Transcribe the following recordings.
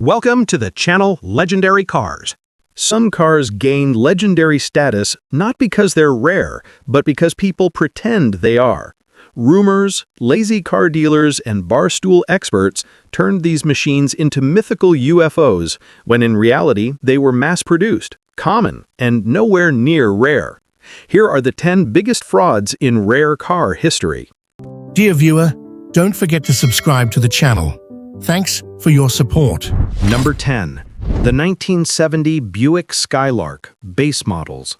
Welcome to the channel Legendary Cars. Some cars gain legendary status not because they're rare, but because people pretend they are. Rumors, lazy car dealers, and barstool experts turned these machines into mythical UFOs when in reality they were mass-produced, common, and nowhere near rare. Here are the 10 biggest frauds in rare car history. Dear viewer, don't forget to subscribe to the channel. Thanks for your support. Number 10. The 1970 Buick Skylark base models.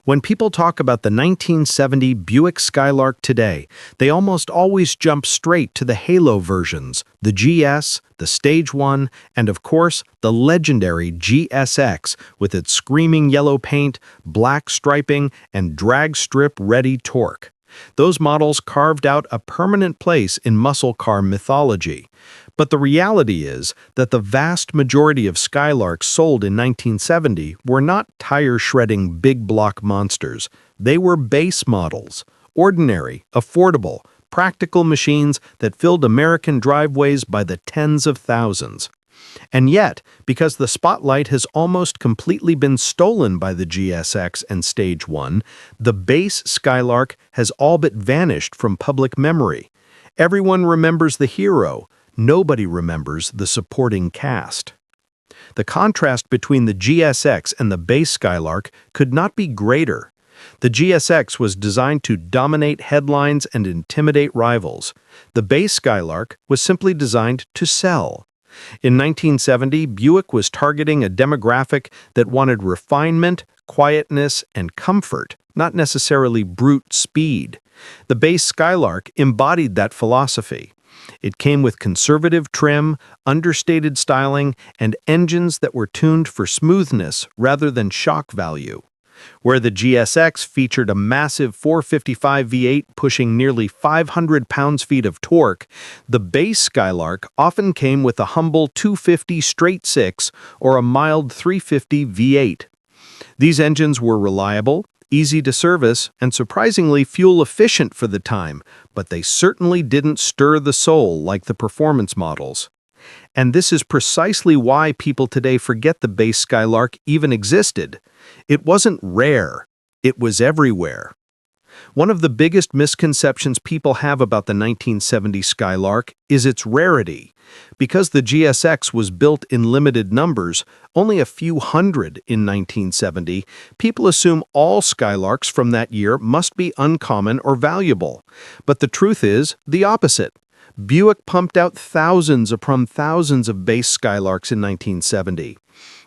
When people talk about the 1970 Buick Skylark today, they almost always jump straight to the Halo versions, the GS, the Stage 1, and of course, the legendary GSX with its screaming yellow paint, black striping, and drag strip-ready torque. Those models carved out a permanent place in muscle car mythology. But the reality is that the vast majority of Skylarks sold in 1970 were not tire-shredding big-block monsters. They were base models, ordinary, affordable, practical machines that filled American driveways by the tens of thousands. And yet, because the spotlight has almost completely been stolen by the GSX and Stage 1, the base Skylark has all but vanished from public memory. Everyone remembers the hero. Nobody remembers the supporting cast. The contrast between the GSX and the base Skylark could not be greater. The GSX was designed to dominate headlines and intimidate rivals. The base Skylark was simply designed to sell. In 1970, Buick was targeting a demographic that wanted refinement, quietness, and comfort, not necessarily brute speed. The base Skylark embodied that philosophy. It came with conservative trim, understated styling, and engines that were tuned for smoothness rather than shock value. Where the GSX featured a massive 455 V8 pushing nearly 500 pounds-feet of torque, the base Skylark often came with a humble 250 straight-six or a mild 350 V8. These engines were reliable, easy to service, and surprisingly fuel-efficient for the time, but they certainly didn't stir the soul like the performance models. And this is precisely why people today forget the base Skylark even existed. It wasn't rare, it was everywhere. One of the biggest misconceptions people have about the 1970 Skylark is its rarity. Because the GSX was built in limited numbers, only a few hundred in 1970, people assume all Skylarks from that year must be uncommon or valuable. But the truth is the opposite. Buick pumped out thousands upon thousands of base Skylarks in 1970.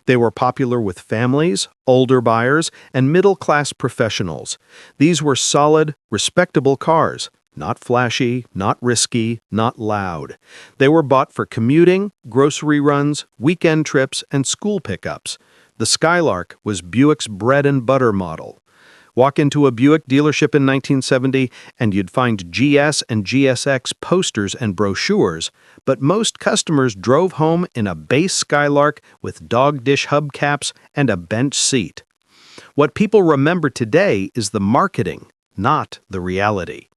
They were popular with families, older buyers, and middle-class professionals. These were solid, respectable cars. Not flashy, not risky, not loud. They were bought for commuting, grocery runs, weekend trips, and school pickups. The Skylark was Buick's bread-and-butter model. Walk into a Buick dealership in 1970 and you'd find GS and GSX posters and brochures, but most customers drove home in a base Skylark with dog dish hubcaps and a bench seat. What people remember today is the marketing, not the reality.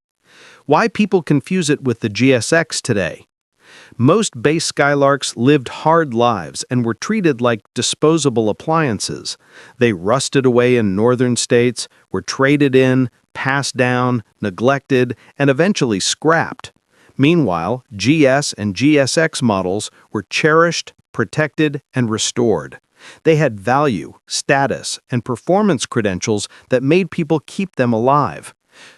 Why people confuse it with the GSX today? Most base Skylarks lived hard lives and were treated like disposable appliances. They rusted away in northern states, were traded in, passed down, neglected, and eventually scrapped. Meanwhile, GS and GSX models were cherished, protected, and restored. They had value, status, and performance credentials that made people keep them alive.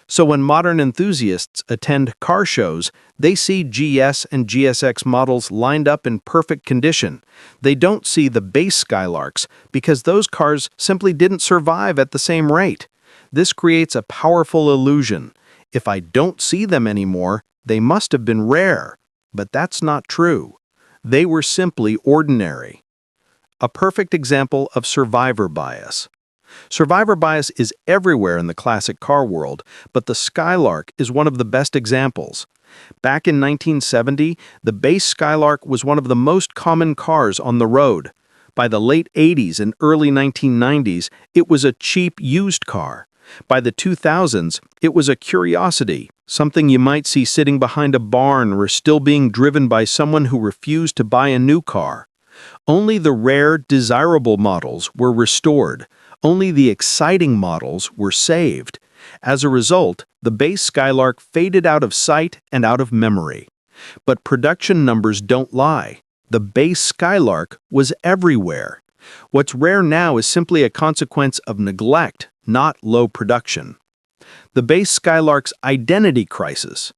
So when modern enthusiasts attend car shows, they see GS and GSX models lined up in perfect condition. They don't see the base Skylarks because those cars simply didn't survive at the same rate. This creates a powerful illusion. If I don't see them anymore, they must have been rare. But that's not true. They were simply ordinary. A perfect example of survivor bias. Survivor bias is everywhere in the classic car world, but the Skylark is one of the best examples. Back in 1970, the base Skylark was one of the most common cars on the road. By the late 80s and early 1990s, it was a cheap used car. By the 2000s, it was a curiosity, something you might see sitting behind a barn or still being driven by someone who refused to buy a new car. Only the rare, desirable models were restored. Only the exciting models were saved. As a result, the base Skylark faded out of sight and out of memory. But production numbers don't lie. The base Skylark was everywhere. What's rare now is simply a consequence of neglect, not low production. The base Skylark's identity crisis.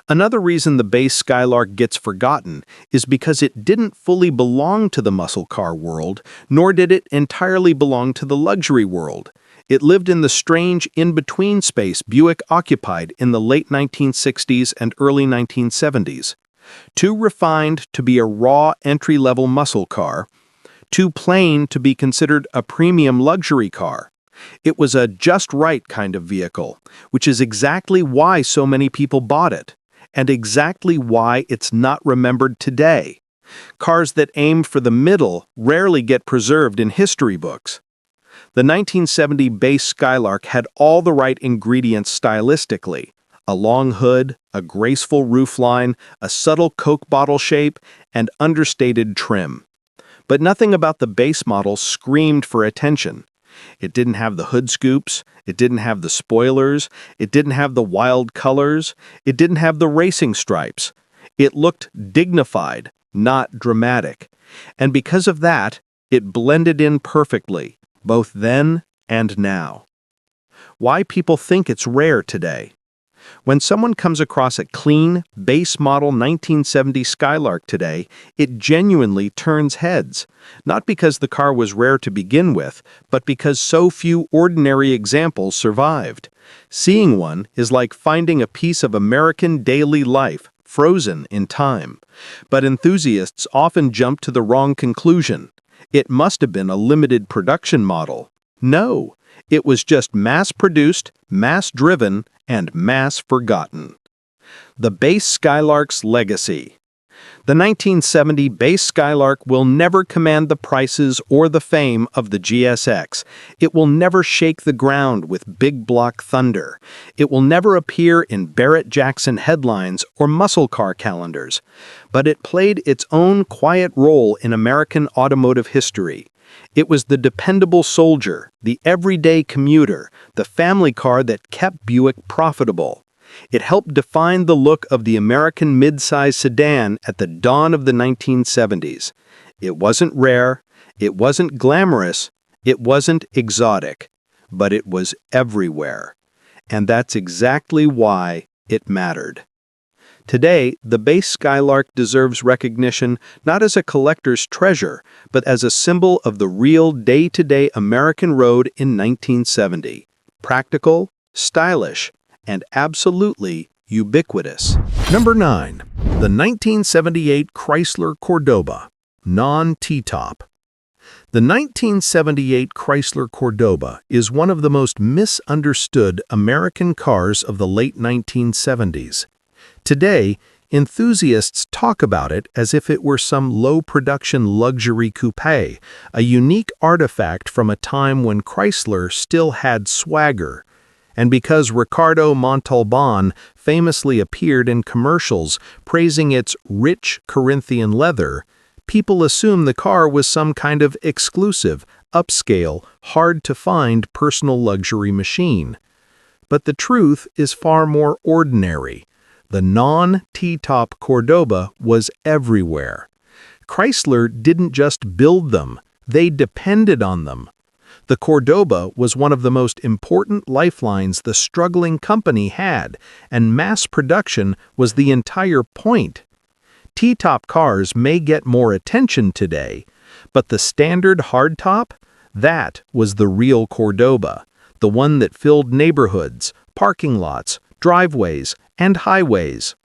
Another reason the base Skylark gets forgotten is because it didn't fully belong to the muscle car world, nor did it entirely belong to the luxury world. It lived in the strange in-between space Buick occupied in the late 1960s and early 1970s. Too refined to be a raw entry-level muscle car, too plain to be considered a premium luxury car. It was a just-right kind of vehicle, which is exactly why so many people bought it, and exactly why it's not remembered today. Cars that aim for the middle rarely get preserved in history books. The 1970 base Skylark had all the right ingredients stylistically: a long hood, a graceful roofline, a subtle Coke bottle shape, and understated trim. But nothing about the base model screamed for attention. It didn't have the hood scoops, it didn't have the spoilers, it didn't have the wild colors, it didn't have the racing stripes. It looked dignified, not dramatic. And because of that, it blended in perfectly, both then and now. Why people think it's rare today. When someone comes across a clean, base model 1970 Skylark today, it genuinely turns heads. Not because the car was rare to begin with, but because so few ordinary examples survived. Seeing one is like finding a piece of American daily life, frozen in time. But enthusiasts often jump to the wrong conclusion. It must have been a limited production model. No, it was just mass-produced, mass-driven, and mass-forgotten. The base Skylark's legacy. The 1970 base Skylark will never command the prices or the fame of the GSX. It will never shake the ground with big block thunder. It will never appear in Barrett-Jackson headlines or muscle car calendars. But it played its own quiet role in American automotive history. It was the dependable soldier, the everyday commuter, the family car that kept Buick profitable. It helped define the look of the American midsize sedan at the dawn of the 1970s. It wasn't rare, it wasn't glamorous, it wasn't exotic, but it was everywhere. And that's exactly why it mattered. Today, the base Skylark deserves recognition not as a collector's treasure, but as a symbol of the real day-to-day American road in 1970. Practical, stylish, and absolutely ubiquitous. Number 9. The 1978 Chrysler Cordoba, non-T-top. The 1978 Chrysler Cordoba is one of the most misunderstood American cars of the late 1970s. Today, enthusiasts talk about it as if it were some low-production luxury coupe, a unique artifact from a time when Chrysler still had swagger. And because Ricardo Montalban famously appeared in commercials praising its rich Corinthian leather, people assume the car was some kind of exclusive, upscale, hard-to-find personal luxury machine. But the truth is far more ordinary. The non-T-top Cordoba was everywhere. Chrysler didn't just build them, they depended on them. The Cordoba was one of the most important lifelines the struggling company had, and mass production was the entire point. T-top cars may get more attention today, but the standard hardtop? That was the real Cordoba, the one that filled neighborhoods, parking lots, driveways, and highways.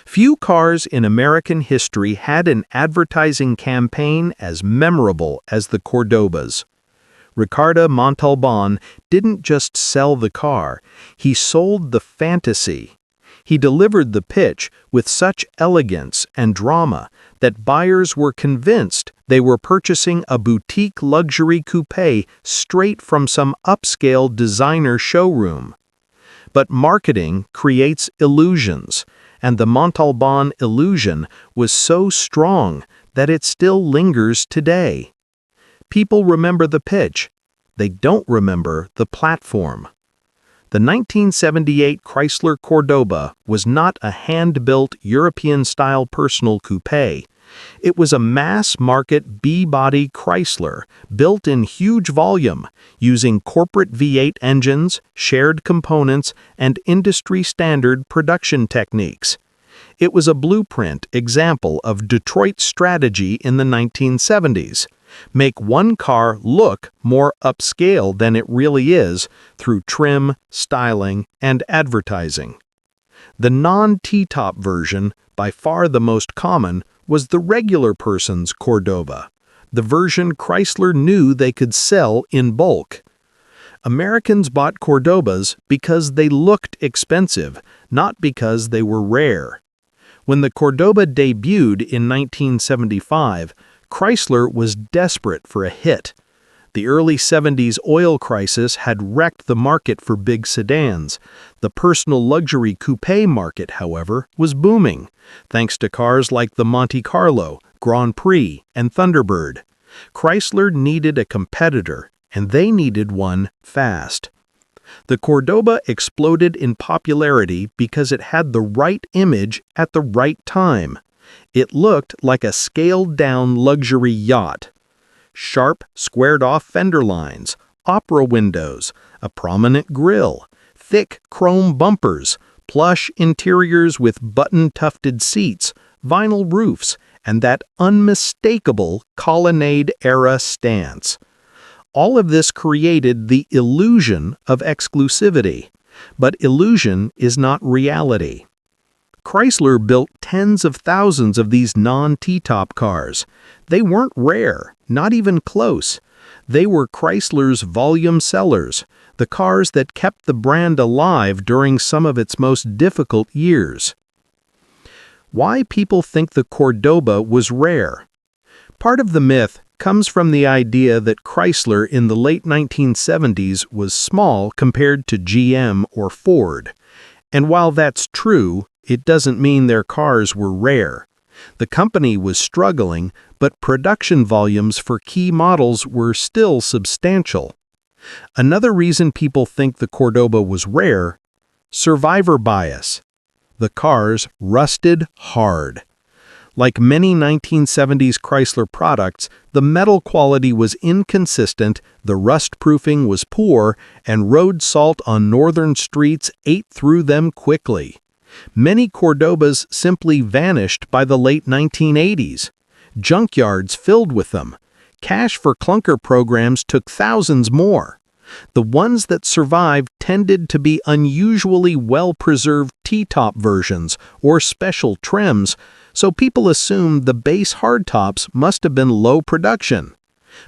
Few cars in American history had an advertising campaign as memorable as the Cordoba's. Ricardo Montalban didn't just sell the car, he sold the fantasy. He delivered the pitch with such elegance and drama that buyers were convinced they were purchasing a boutique luxury coupe straight from some upscale designer showroom. But marketing creates illusions, and the Montalban illusion was so strong that it still lingers today. People remember the pitch. They don't remember the platform. The 1978 Chrysler Cordoba was not a hand-built European-style personal coupe. It was a mass-market B-body Chrysler, built in huge volume, using corporate V8 engines, shared components, and industry-standard production techniques. It was a blueprint example of Detroit's strategy in the 1970s. Make one car look more upscale than it really is through trim, styling, and advertising. The non-T-top version, by far the most common, was the regular person's Cordoba, the version Chrysler knew they could sell in bulk. Americans bought Cordobas because they looked expensive, not because they were rare. When the Cordoba debuted in 1975, Chrysler was desperate for a hit. The early 70s oil crisis had wrecked the market for big sedans. The personal luxury coupe market, however, was booming, thanks to cars like the Monte Carlo, Grand Prix, and Thunderbird. Chrysler needed a competitor, and they needed one fast. The Cordoba exploded in popularity because it had the right image at the right time. It looked like a scaled-down luxury yacht. Sharp, squared-off fender lines, opera windows, a prominent grille, thick chrome bumpers, plush interiors with button-tufted seats, vinyl roofs, and that unmistakable colonnade-era stance. All of this created the illusion of exclusivity, but illusion is not reality. Chrysler built tens of thousands of these non-T-top cars. They weren't rare, not even close. They were Chrysler's volume sellers, the cars that kept the brand alive during some of its most difficult years. Why people think the Cordoba was rare? Part of the myth comes from the idea that Chrysler in the late 1970s was small compared to GM or Ford. And while that's true, it doesn't mean their cars were rare. The company was struggling, but production volumes for key models were still substantial. Another reason people think the Cordoba was rare: survivor bias. The cars rusted hard. Like many 1970s Chrysler products, the metal quality was inconsistent, the rust-proofing was poor, and road salt on northern streets ate through them quickly. Many Cordobas simply vanished by the late 1980s. Junkyards filled with them. Cash for clunker programs took thousands more. The ones that survived tended to be unusually well-preserved T-top versions or special trims, so people assumed the base hardtops must have been low production.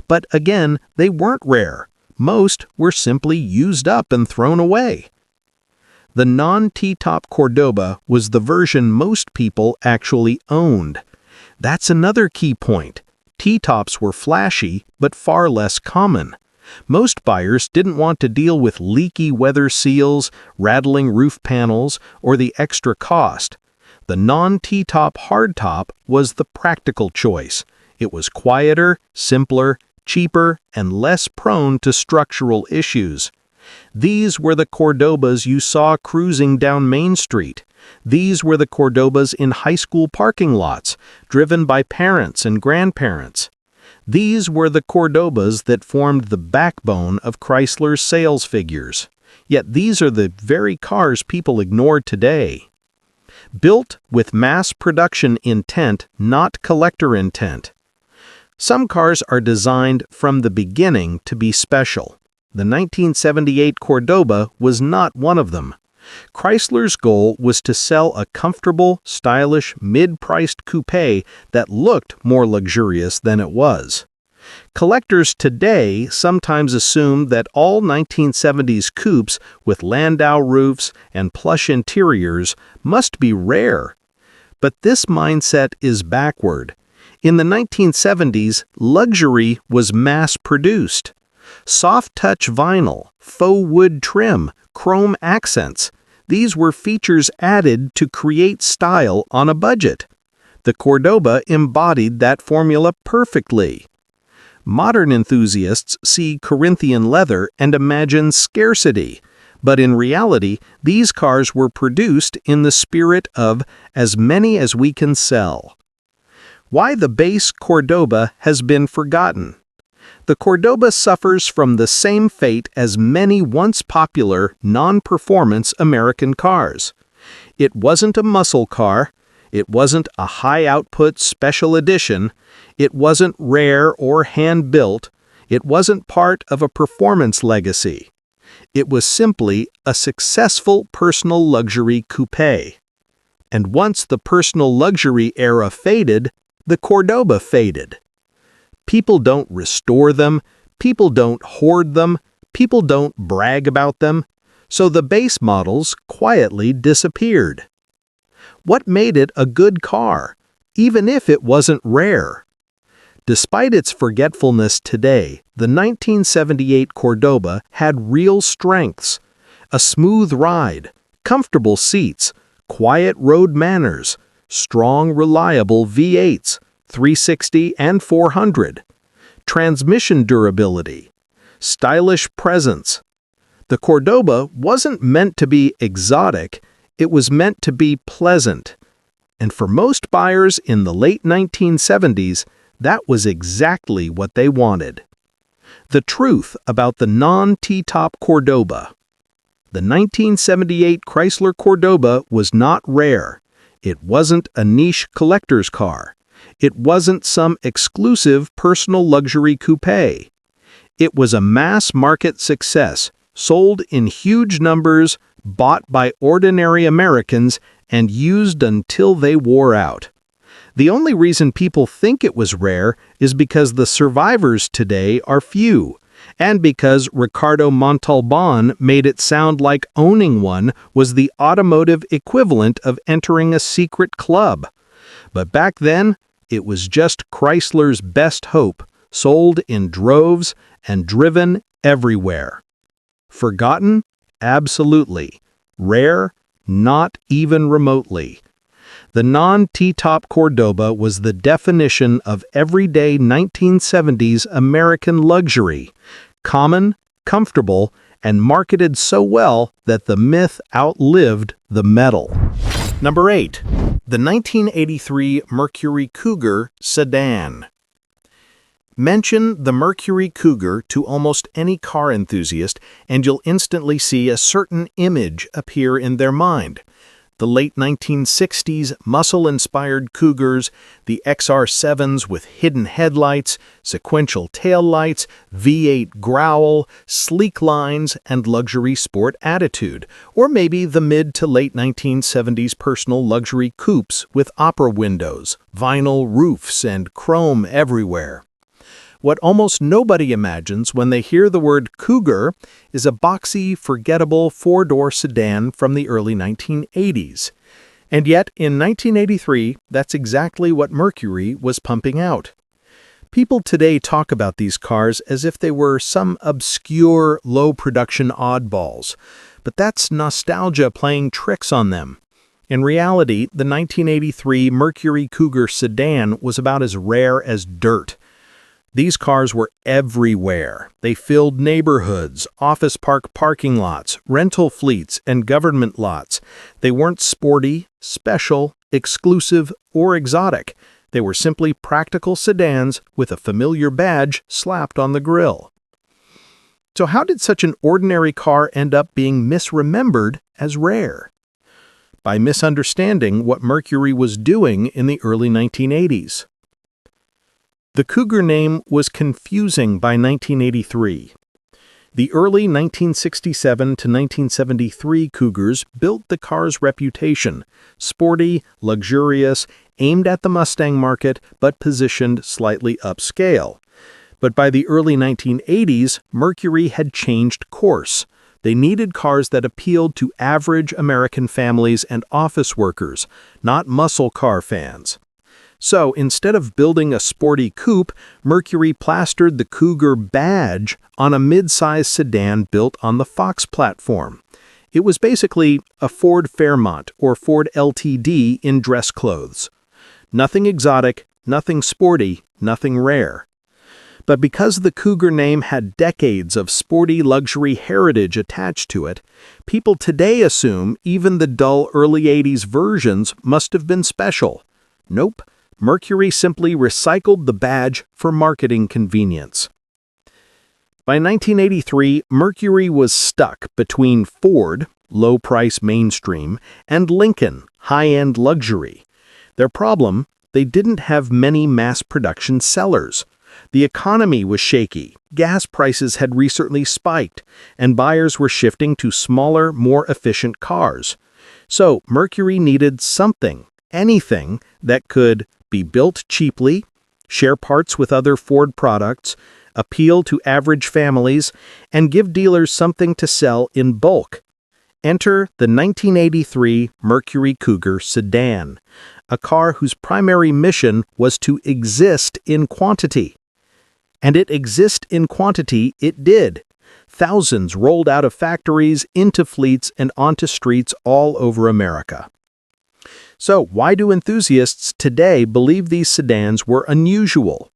But again, they weren't rare. Most were simply used up and thrown away. The non-T-top Cordoba was the version most people actually owned. That's another key point. T-tops were flashy, but far less common. Most buyers didn't want to deal with leaky weather seals, rattling roof panels, or the extra cost. The non-T-top hardtop was the practical choice. It was quieter, simpler, cheaper, and less prone to structural issues. These were the Cordobas you saw cruising down Main Street. These were the Cordobas in high school parking lots, driven by parents and grandparents. These were the Cordobas that formed the backbone of Chrysler's sales figures. Yet these are the very cars people ignore today. Built with mass production intent, not collector intent. Some cars are designed from the beginning to be special. The 1978 Cordoba was not one of them. Chrysler's goal was to sell a comfortable, stylish, mid-priced coupe that looked more luxurious than it was. Collectors today sometimes assume that all 1970s coupes with Landau roofs and plush interiors must be rare. But this mindset is backward. In the 1970s, luxury was mass-produced. Soft-touch vinyl, faux wood trim, chrome accents. These were features added to create style on a budget. The Cordoba embodied that formula perfectly. Modern enthusiasts see Corinthian leather and imagine scarcity, but in reality, these cars were produced in the spirit of as many as we can sell. Why the base Cordoba has been forgotten. The Cordoba suffers from the same fate as many once popular, non-performance American cars. It wasn't a muscle car. It wasn't a high-output special edition. It wasn't rare or hand-built. It wasn't part of a performance legacy. It was simply a successful personal luxury coupe. And once the personal luxury era faded, the Cordoba faded. People don't restore them, people don't hoard them, people don't brag about them, so the base models quietly disappeared. What made it a good car, even if it wasn't rare? Despite its forgetfulness today, the 1978 Cordoba had real strengths: a smooth ride, comfortable seats, quiet road manners, strong, reliable V8s, 360 and 400, transmission durability, stylish presence. The Cordoba wasn't meant to be exotic, it was meant to be pleasant. And for most buyers in the late 1970s, that was exactly what they wanted. The truth about the non-T-top Cordoba. The 1978 Chrysler Cordoba was not rare. It wasn't a niche collector's car. It wasn't some exclusive personal luxury coupe. It was a mass-market success, sold in huge numbers, bought by ordinary Americans, and used until they wore out. The only reason people think it was rare is because the survivors today are few, and because Ricardo Montalban made it sound like owning one was the automotive equivalent of entering a secret club. But back then, it was just Chrysler's best hope, sold in droves and driven everywhere. Forgotten? Absolutely. Rare? Not even remotely. The non-T-top Cordoba was the definition of everyday 1970s American luxury, common, comfortable, and marketed so well that the myth outlived the metal. Number 8. The 1983 Mercury Cougar Sedan. Mention the Mercury Cougar to almost any car enthusiast, and you'll instantly see a certain image appear in their mind. The late 1960s muscle-inspired Cougars, the XR7s with hidden headlights, sequential taillights, V8 growl, sleek lines, and luxury sport attitude. Or maybe the mid to late 1970s personal luxury coupes with opera windows, vinyl roofs, and chrome everywhere. What almost nobody imagines when they hear the word Cougar is a boxy, forgettable four-door sedan from the early 1980s. And yet, in 1983, that's exactly what Mercury was pumping out. People today talk about these cars as if they were some obscure, low-production oddballs, but that's nostalgia playing tricks on them. In reality, the 1983 Mercury Cougar sedan was about as rare as dirt. These cars were everywhere. They filled neighborhoods, office park parking lots, rental fleets, and government lots. They weren't sporty, special, exclusive, or exotic. They were simply practical sedans with a familiar badge slapped on the grille. So how did such an ordinary car end up being misremembered as rare? By misunderstanding what Mercury was doing in the early 1980s. The Cougar name was confusing by 1983. The early 1967 to 1973 Cougars built the car's reputation, sporty, luxurious, aimed at the Mustang market, but positioned slightly upscale. But by the early 1980s, Mercury had changed course. They needed cars that appealed to average American families and office workers, not muscle car fans. So, instead of building a sporty coupe, Mercury plastered the Cougar badge on a mid-size sedan built on the Fox platform. It was basically a Ford Fairmont or Ford LTD in dress clothes. Nothing exotic, nothing sporty, nothing rare. But because the Cougar name had decades of sporty luxury heritage attached to it, people today assume even the dull early 80s versions must have been special. Nope, Mercury simply recycled the badge for marketing convenience. By 1983, Mercury was stuck between Ford, low-price mainstream, and Lincoln, high-end luxury. Their problem? They didn't have many mass-production sellers. The economy was shaky, gas prices had recently spiked, and buyers were shifting to smaller, more efficient cars. So Mercury needed something, anything, that could be built cheaply, share parts with other Ford products, appeal to average families, and give dealers something to sell in bulk. Enter the 1983 Mercury Cougar sedan, a car whose primary mission was to exist in quantity. And exist in quantity it did. Thousands rolled out of factories, into fleets, and onto streets all over America. So, why do enthusiasts today believe these sedans were unusual?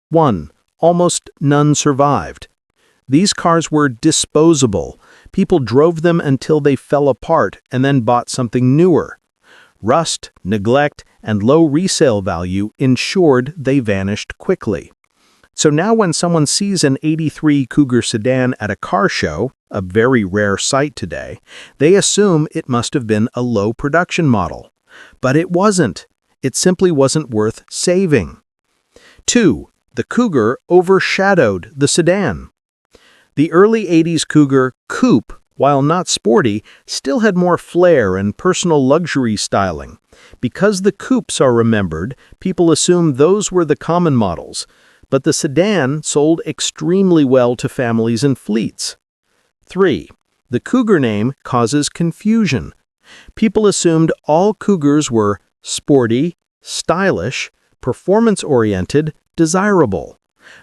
1. Almost none survived. These cars were disposable. People drove them until they fell apart and then bought something newer. Rust, neglect, and low resale value ensured they vanished quickly. So now when someone sees an '83 Cougar sedan at a car show, a very rare sight today, they assume it must have been a low production model. But it wasn't. It simply wasn't worth saving. 2. The Cougar overshadowed the sedan. The early 80s Cougar Coupe, while not sporty, still had more flair and personal luxury styling. Because the coupes are remembered, people assume those were the common models. But the sedan sold extremely well to families and fleets. 3. The Cougar name causes confusion. People assumed all Cougars were sporty, stylish, performance-oriented, desirable.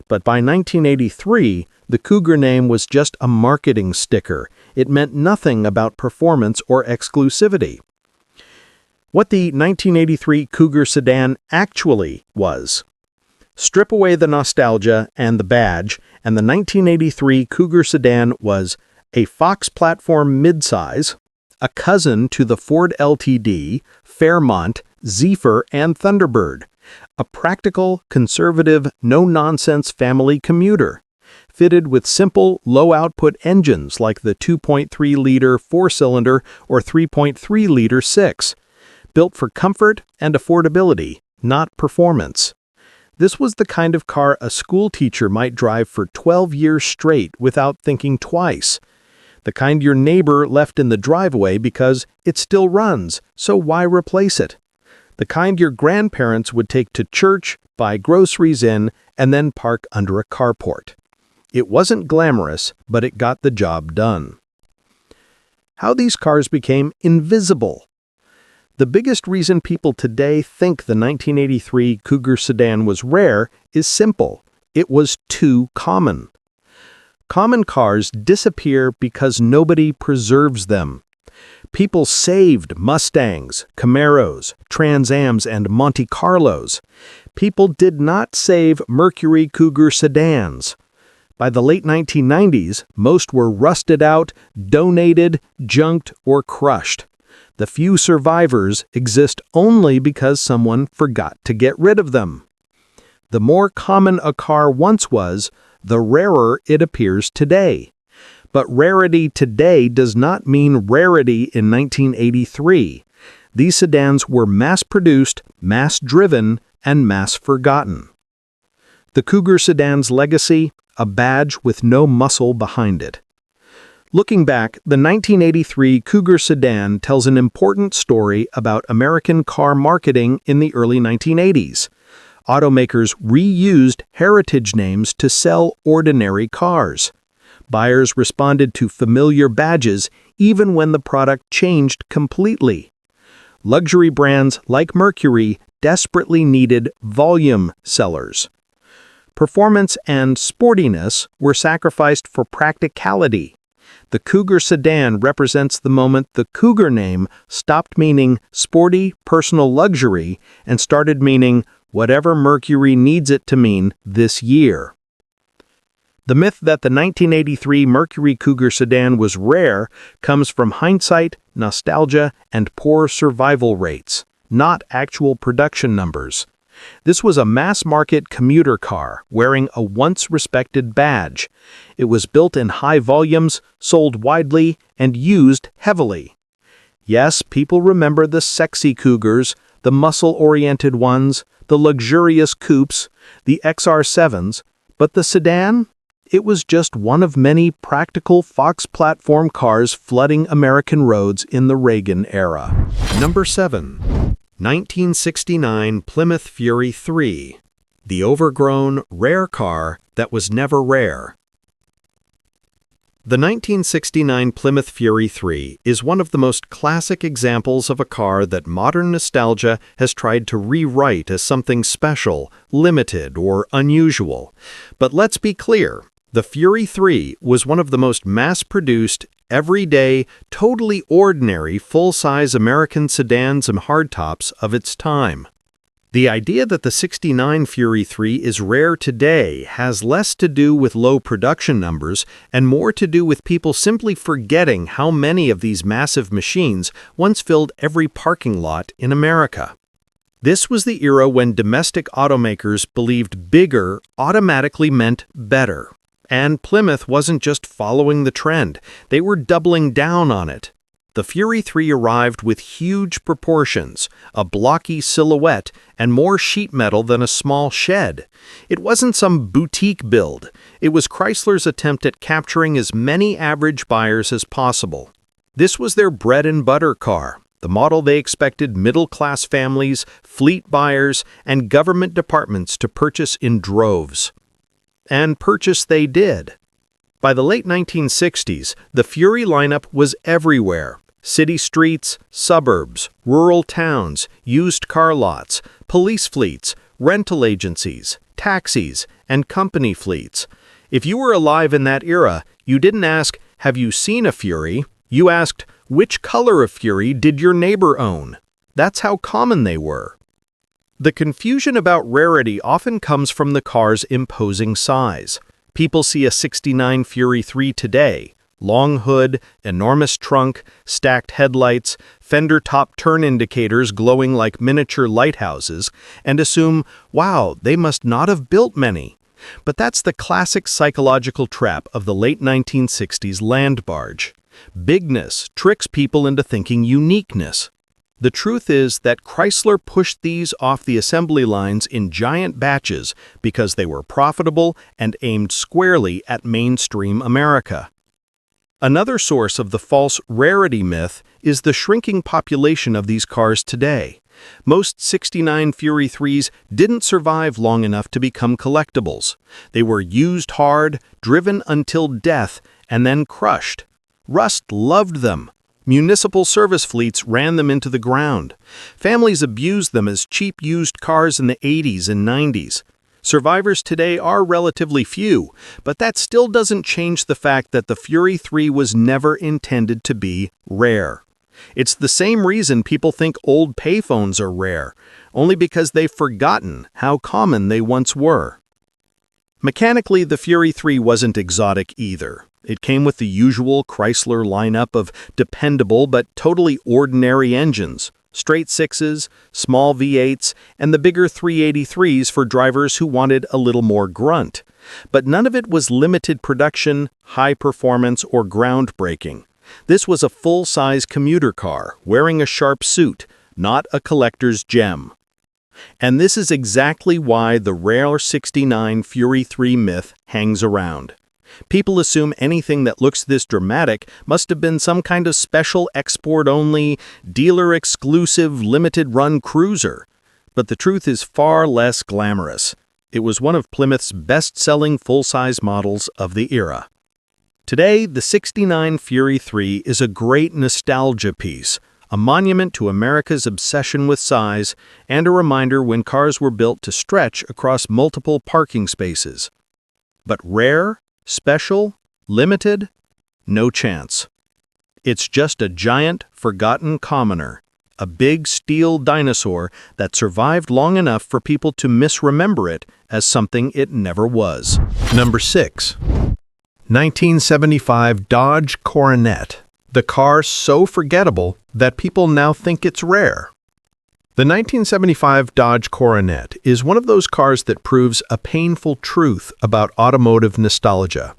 But by 1983, the Cougar name was just a marketing sticker. It meant nothing about performance or exclusivity. What the 1983 Cougar sedan actually was. Strip away the nostalgia and the badge, and the 1983 Cougar sedan was a Fox platform midsize, a cousin to the Ford LTD, Fairmont, Zephyr, and Thunderbird, a practical, conservative, no-nonsense family commuter, fitted with simple, low-output engines like the 2.3-liter four-cylinder or 3.3-liter six, built for comfort and affordability, not performance. This was the kind of car a school teacher might drive for 12 years straight without thinking twice. The kind your neighbor left in the driveway because it still runs, so why replace it? The kind your grandparents would take to church, buy groceries in, and then park under a carport. It wasn't glamorous, but it got the job done. How these cars became invisible. The biggest reason people today think the 1983 Cougar sedan was rare is simple. It was too common. Common cars disappear because nobody preserves them. People saved Mustangs, Camaros, Trans Ams, and Monte Carlos. People did not save Mercury Cougar sedans. By the late 1990s, most were rusted out, donated, junked, or crushed. The few survivors exist only because someone forgot to get rid of them. The more common a car once was, the rarer it appears today. But rarity today does not mean rarity in 1983. These sedans were mass-produced, mass-driven, and mass-forgotten. The Cougar sedan's legacy? A badge with no muscle behind it. Looking back, the 1983 Cougar sedan tells an important story about American car marketing in the early 1980s. Automakers reused heritage names to sell ordinary cars. Buyers responded to familiar badges even when the product changed completely. Luxury brands like Mercury desperately needed volume sellers. Performance and sportiness were sacrificed for practicality. The Cougar sedan represents the moment the Cougar name stopped meaning sporty, personal luxury and started meaning whatever Mercury needs it to mean this year. The myth that the 1983 Mercury Cougar sedan was rare comes from hindsight, nostalgia, and poor survival rates, not actual production numbers. This was a mass-market commuter car wearing a once-respected badge. It was built in high volumes, sold widely, and used heavily. Yes, people remember the sexy Cougars, the muscle-oriented ones, the luxurious coupes, the XR7s, but the sedan? It was just one of many practical Fox platform cars flooding American roads in the Reagan era. Number 7. 1969 Plymouth Fury 3, the overgrown, rare car that was never rare. The 1969 Plymouth Fury 3 is one of the most classic examples of a car that modern nostalgia has tried to rewrite as something special, limited, or unusual. But let's be clear, the Fury 3 was one of the most mass-produced, everyday, totally ordinary, full-size American sedans and hardtops of its time. The idea that the '69 Fury 3 is rare today has less to do with low production numbers and more to do with people simply forgetting how many of these massive machines once filled every parking lot in America. This was the era when domestic automakers believed bigger automatically meant better. And Plymouth wasn't just following the trend, they were doubling down on it. The Fury 3 arrived with huge proportions, a blocky silhouette, and more sheet metal than a small shed. It wasn't some boutique build. It was Chrysler's attempt at capturing as many average buyers as possible. This was their bread and butter car, the model they expected middle-class families, fleet buyers, and government departments to purchase in droves. And purchase they did. By the late 1960s, the Fury lineup was everywhere. City streets, suburbs, rural towns, used car lots, police fleets, rental agencies, taxis, and company fleets. If you were alive in that era, you didn't ask, "Have you seen a Fury?" You asked, "Which color of Fury did your neighbor own?" That's how common they were. The confusion about rarity often comes from the car's imposing size. People see a '69 Fury 3 today. Long hood, enormous trunk, stacked headlights, fender top turn indicators glowing like miniature lighthouses, and assume, wow, they must not have built many. But that's the classic psychological trap of the late 1960s land barge. Bigness tricks people into thinking uniqueness. The truth is that Chrysler pushed these off the assembly lines in giant batches because they were profitable and aimed squarely at mainstream America. Another source of the false rarity myth is the shrinking population of these cars today. Most '69 Fury 3s didn't survive long enough to become collectibles. They were used hard, driven until death, and then crushed. Rust loved them. Municipal service fleets ran them into the ground. Families abused them as cheap used cars in the '80s and '90s. Survivors today are relatively few, but that still doesn't change the fact that the Fury 3 was never intended to be rare. It's the same reason people think old payphones are rare, only because they've forgotten how common they once were. Mechanically, the Fury 3 wasn't exotic either. It came with the usual Chrysler lineup of dependable but totally ordinary engines. Straight sixes, small V8s, and the bigger 383s for drivers who wanted a little more grunt. But none of it was limited production, high performance, or groundbreaking. This was a full-size commuter car, wearing a sharp suit, not a collector's gem. And this is exactly why the rare '69 Fury 3 myth hangs around. People assume anything that looks this dramatic must have been some kind of special export-only, dealer-exclusive, limited-run cruiser. But the truth is far less glamorous. It was one of Plymouth's best-selling full-size models of the era. Today, the '69 Fury 3 is a great nostalgia piece, a monument to America's obsession with size, and a reminder when cars were built to stretch across multiple parking spaces. But rare? Special? Limited? No chance. It's just a giant, forgotten commoner, a big steel dinosaur that survived long enough for people to misremember it as something it never was. Number 6. 1975 Dodge Coronet, the car so forgettable that people now think it's rare. The 1975 Dodge Coronet is one of those cars that proves a painful truth about automotive nostalgia.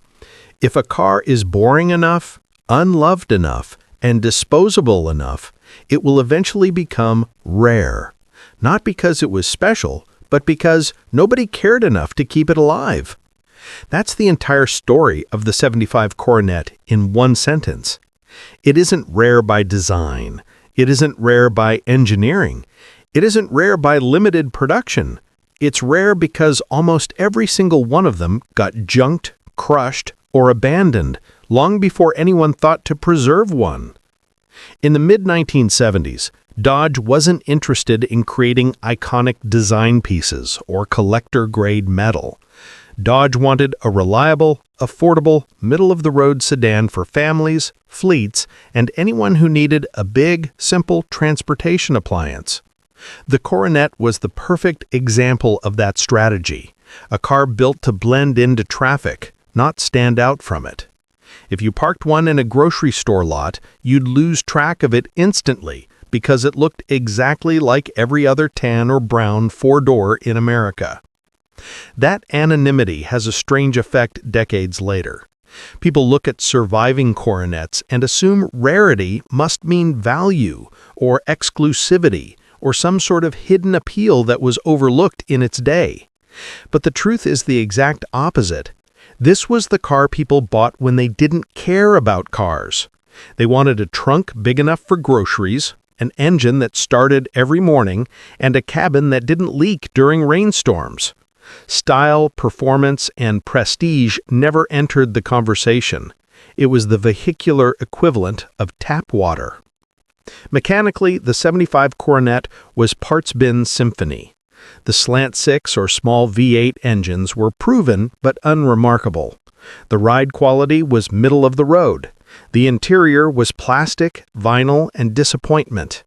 If a car is boring enough, unloved enough, and disposable enough, it will eventually become rare. Not because it was special, but because nobody cared enough to keep it alive. That's the entire story of the 75 Coronet in one sentence. It isn't rare by design. It isn't rare by engineering. It isn't rare by limited production. It's rare because almost every single one of them got junked, crushed, or abandoned long before anyone thought to preserve one. In the mid-1970s, Dodge wasn't interested in creating iconic design pieces or collector-grade metal. Dodge wanted a reliable, affordable, middle-of-the-road sedan for families, fleets, and anyone who needed a big, simple transportation appliance. The Coronet was the perfect example of that strategy, a car built to blend into traffic, not stand out from it. If you parked one in a grocery store lot, you'd lose track of it instantly because it looked exactly like every other tan or brown four-door in America. That anonymity has a strange effect decades later. People look at surviving Coronets and assume rarity must mean value or exclusivity or some sort of hidden appeal that was overlooked in its day. But the truth is the exact opposite. This was the car people bought when they didn't care about cars. They wanted a trunk big enough for groceries, an engine that started every morning, and a cabin that didn't leak during rainstorms. Style, performance, and prestige never entered the conversation. It was the vehicular equivalent of tap water. Mechanically, the 75 Coronet was parts bin symphony. The slant 6 or small V8 engines were proven but unremarkable. The ride quality was middle of the road. The interior was plastic, vinyl, and disappointment.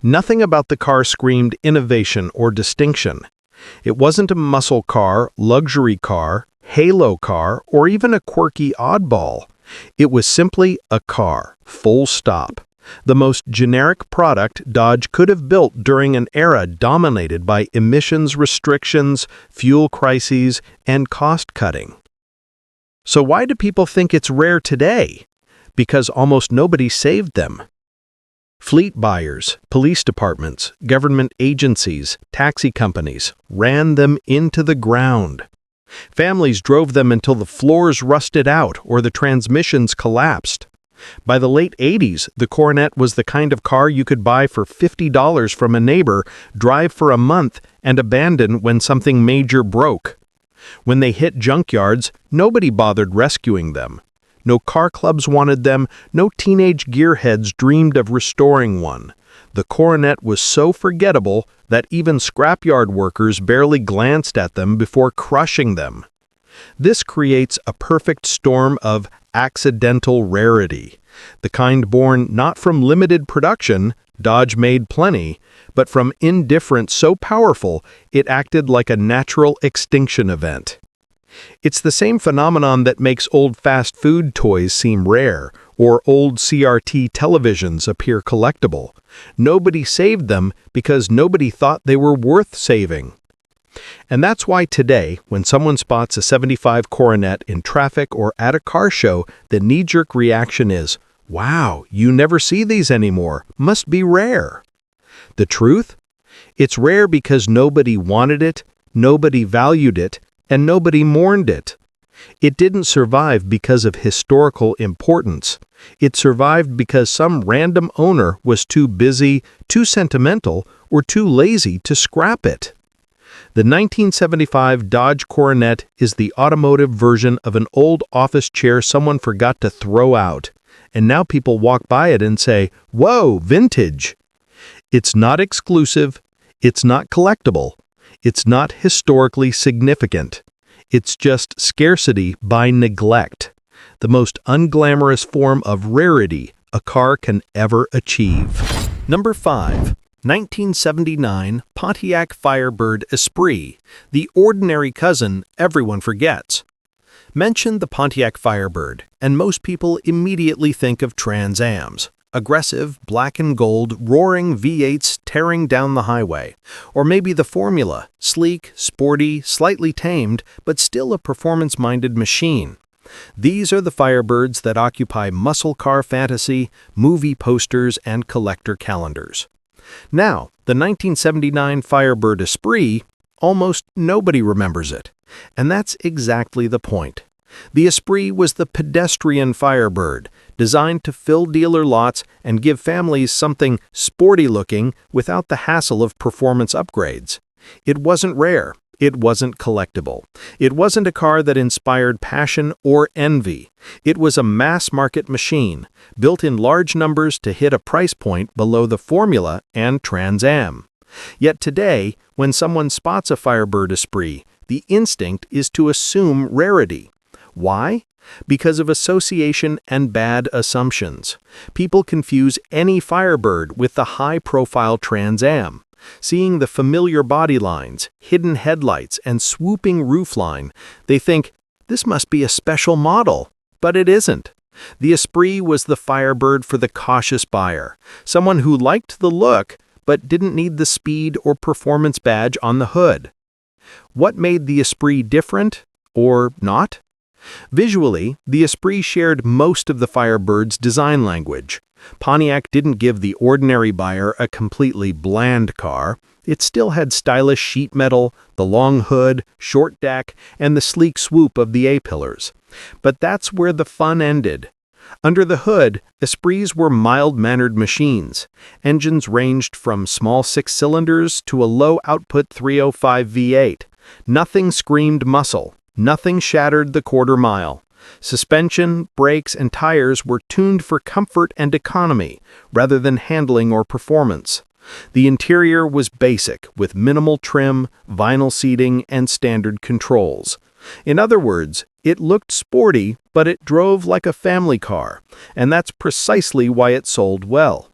Nothing about the car screamed innovation or distinction. It wasn't a muscle car, luxury car, halo car, or even a quirky oddball. It was simply a car, full stop. The most generic product Dodge could have built during an era dominated by emissions restrictions, fuel crises, and cost-cutting. So why do people think it's rare today? Because almost nobody saved them. Fleet buyers, police departments, government agencies, taxi companies ran them into the ground. Families drove them until the floors rusted out or the transmissions collapsed. By the late 80s, the Coronet was the kind of car you could buy for $50 from a neighbor, drive for a month, and abandon when something major broke. When they hit junkyards, nobody bothered rescuing them. No car clubs wanted them, no teenage gearheads dreamed of restoring one. The Coronet was so forgettable that even scrapyard workers barely glanced at them before crushing them. This creates a perfect storm of accidental rarity, the kind born not from limited production, Dodge made plenty, but from indifference so powerful it acted like a natural extinction event. It's the same phenomenon that makes old fast food toys seem rare, or old CRT televisions appear collectible. Nobody saved them because nobody thought they were worth saving. And that's why today, when someone spots a 75 Coronet in traffic or at a car show, the knee-jerk reaction is, "Wow, you never see these anymore. Must be rare." The truth? It's rare because nobody wanted it, nobody valued it, and nobody mourned it. It didn't survive because of historical importance. It survived because some random owner was too busy, too sentimental, or too lazy to scrap it. The 1975 Dodge Coronet is the automotive version of an old office chair someone forgot to throw out, and now people walk by it and say, "Whoa, vintage!" It's not exclusive, it's not collectible, it's not historically significant. It's just scarcity by neglect. the most unglamorous form of rarity a car can ever achieve. Number 5. 1979 Pontiac Firebird Esprit, the ordinary cousin everyone forgets. Mention the Pontiac Firebird, and most people immediately think of Trans Ams. Aggressive, black and gold, roaring V8s tearing down the highway. Or maybe the Formula, sleek, sporty, slightly tamed, but still a performance-minded machine. These are the Firebirds that occupy muscle car fantasy, movie posters, and collector calendars. Now, the 1979 Firebird Esprit, almost nobody remembers it. And that's exactly the point. The Esprit was the pedestrian Firebird, designed to fill dealer lots and give families something sporty-looking without the hassle of performance upgrades. It wasn't rare. It wasn't collectible. It wasn't a car that inspired passion or envy. It was a mass-market machine, built in large numbers to hit a price point below the Formula and Trans Am. Yet today, when someone spots a Firebird Esprit, the instinct is to assume rarity. Why? Because of association and bad assumptions. People confuse any Firebird with the high-profile Trans Am. Seeing the familiar body lines, hidden headlights, and swooping roofline, they think, this must be a special model. But it isn't. The Esprit was the Firebird for the cautious buyer, someone who liked the look but didn't need the speed or performance badge on the hood. What made the Esprit different, or not? Visually, the Esprit shared most of the Firebird's design language. Pontiac didn't give the ordinary buyer a completely bland car. It still had stylish sheet metal, the long hood, short deck, and the sleek swoop of the A-pillars. But that's where the fun ended. Under the hood, Esprits were mild-mannered machines. Engines ranged from small 6-cylinders to a low-output 305 V8. Nothing screamed muscle. Nothing shattered the quarter mile. Suspension, brakes, and tires were tuned for comfort and economy, rather than handling or performance. The interior was basic, with minimal trim, vinyl seating, and standard controls. In other words, it looked sporty, but it drove like a family car, and that's precisely why it sold well.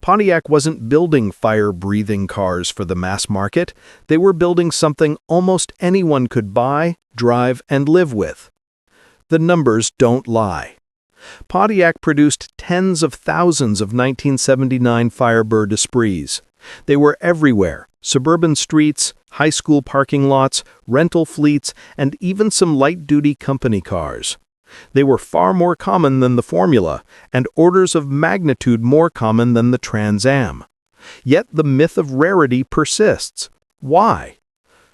Pontiac wasn't building fire-breathing cars for the mass market. They were building something almost anyone could buy, drive, and live with. The numbers don't lie. Pontiac produced tens of thousands of 1979 Firebird Esprits. They were everywhere: suburban streets, high school parking lots, rental fleets, and even some light-duty company cars. They were far more common than the Formula, and orders of magnitude more common than the Trans Am. Yet the myth of rarity persists. Why?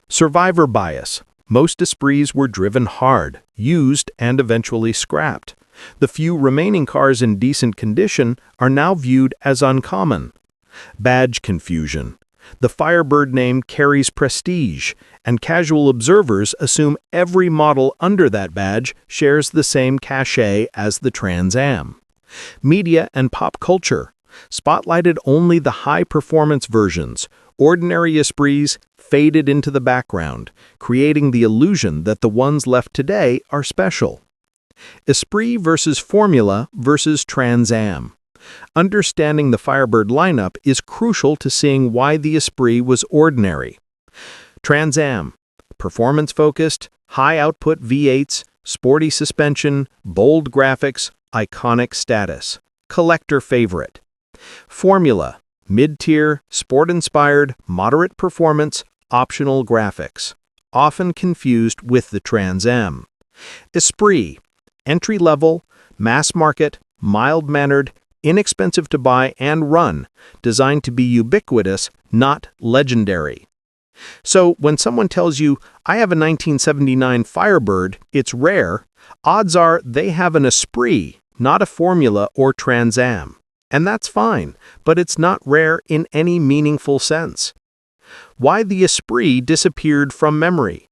Survivor bias. Most Esprits were driven hard, used, and eventually scrapped. The few remaining cars in decent condition are now viewed as uncommon. Badge confusion. The Firebird name carries prestige, and casual observers assume every model under that badge shares the same cachet as the Trans Am. Media and pop culture spotlighted only the high-performance versions. Ordinary Esprits faded into the background, creating the illusion that the ones left today are special. Esprit versus Formula versus Trans Am. Understanding the Firebird lineup is crucial to seeing why the Esprit was ordinary. Trans Am, performance-focused, high-output V8s, sporty suspension, bold graphics, iconic status. Collector favorite. Formula, mid-tier, sport-inspired, moderate performance, optional graphics. Often confused with the Trans Am. Esprit, entry-level, mass-market, mild-mannered, inexpensive to buy and run, designed to be ubiquitous, not legendary. So when someone tells you, I have a 1979 Firebird, it's rare, odds are they have an Esprit, not a Formula or Trans Am. And that's fine, but it's not rare in any meaningful sense. Why the Esprit disappeared from memory.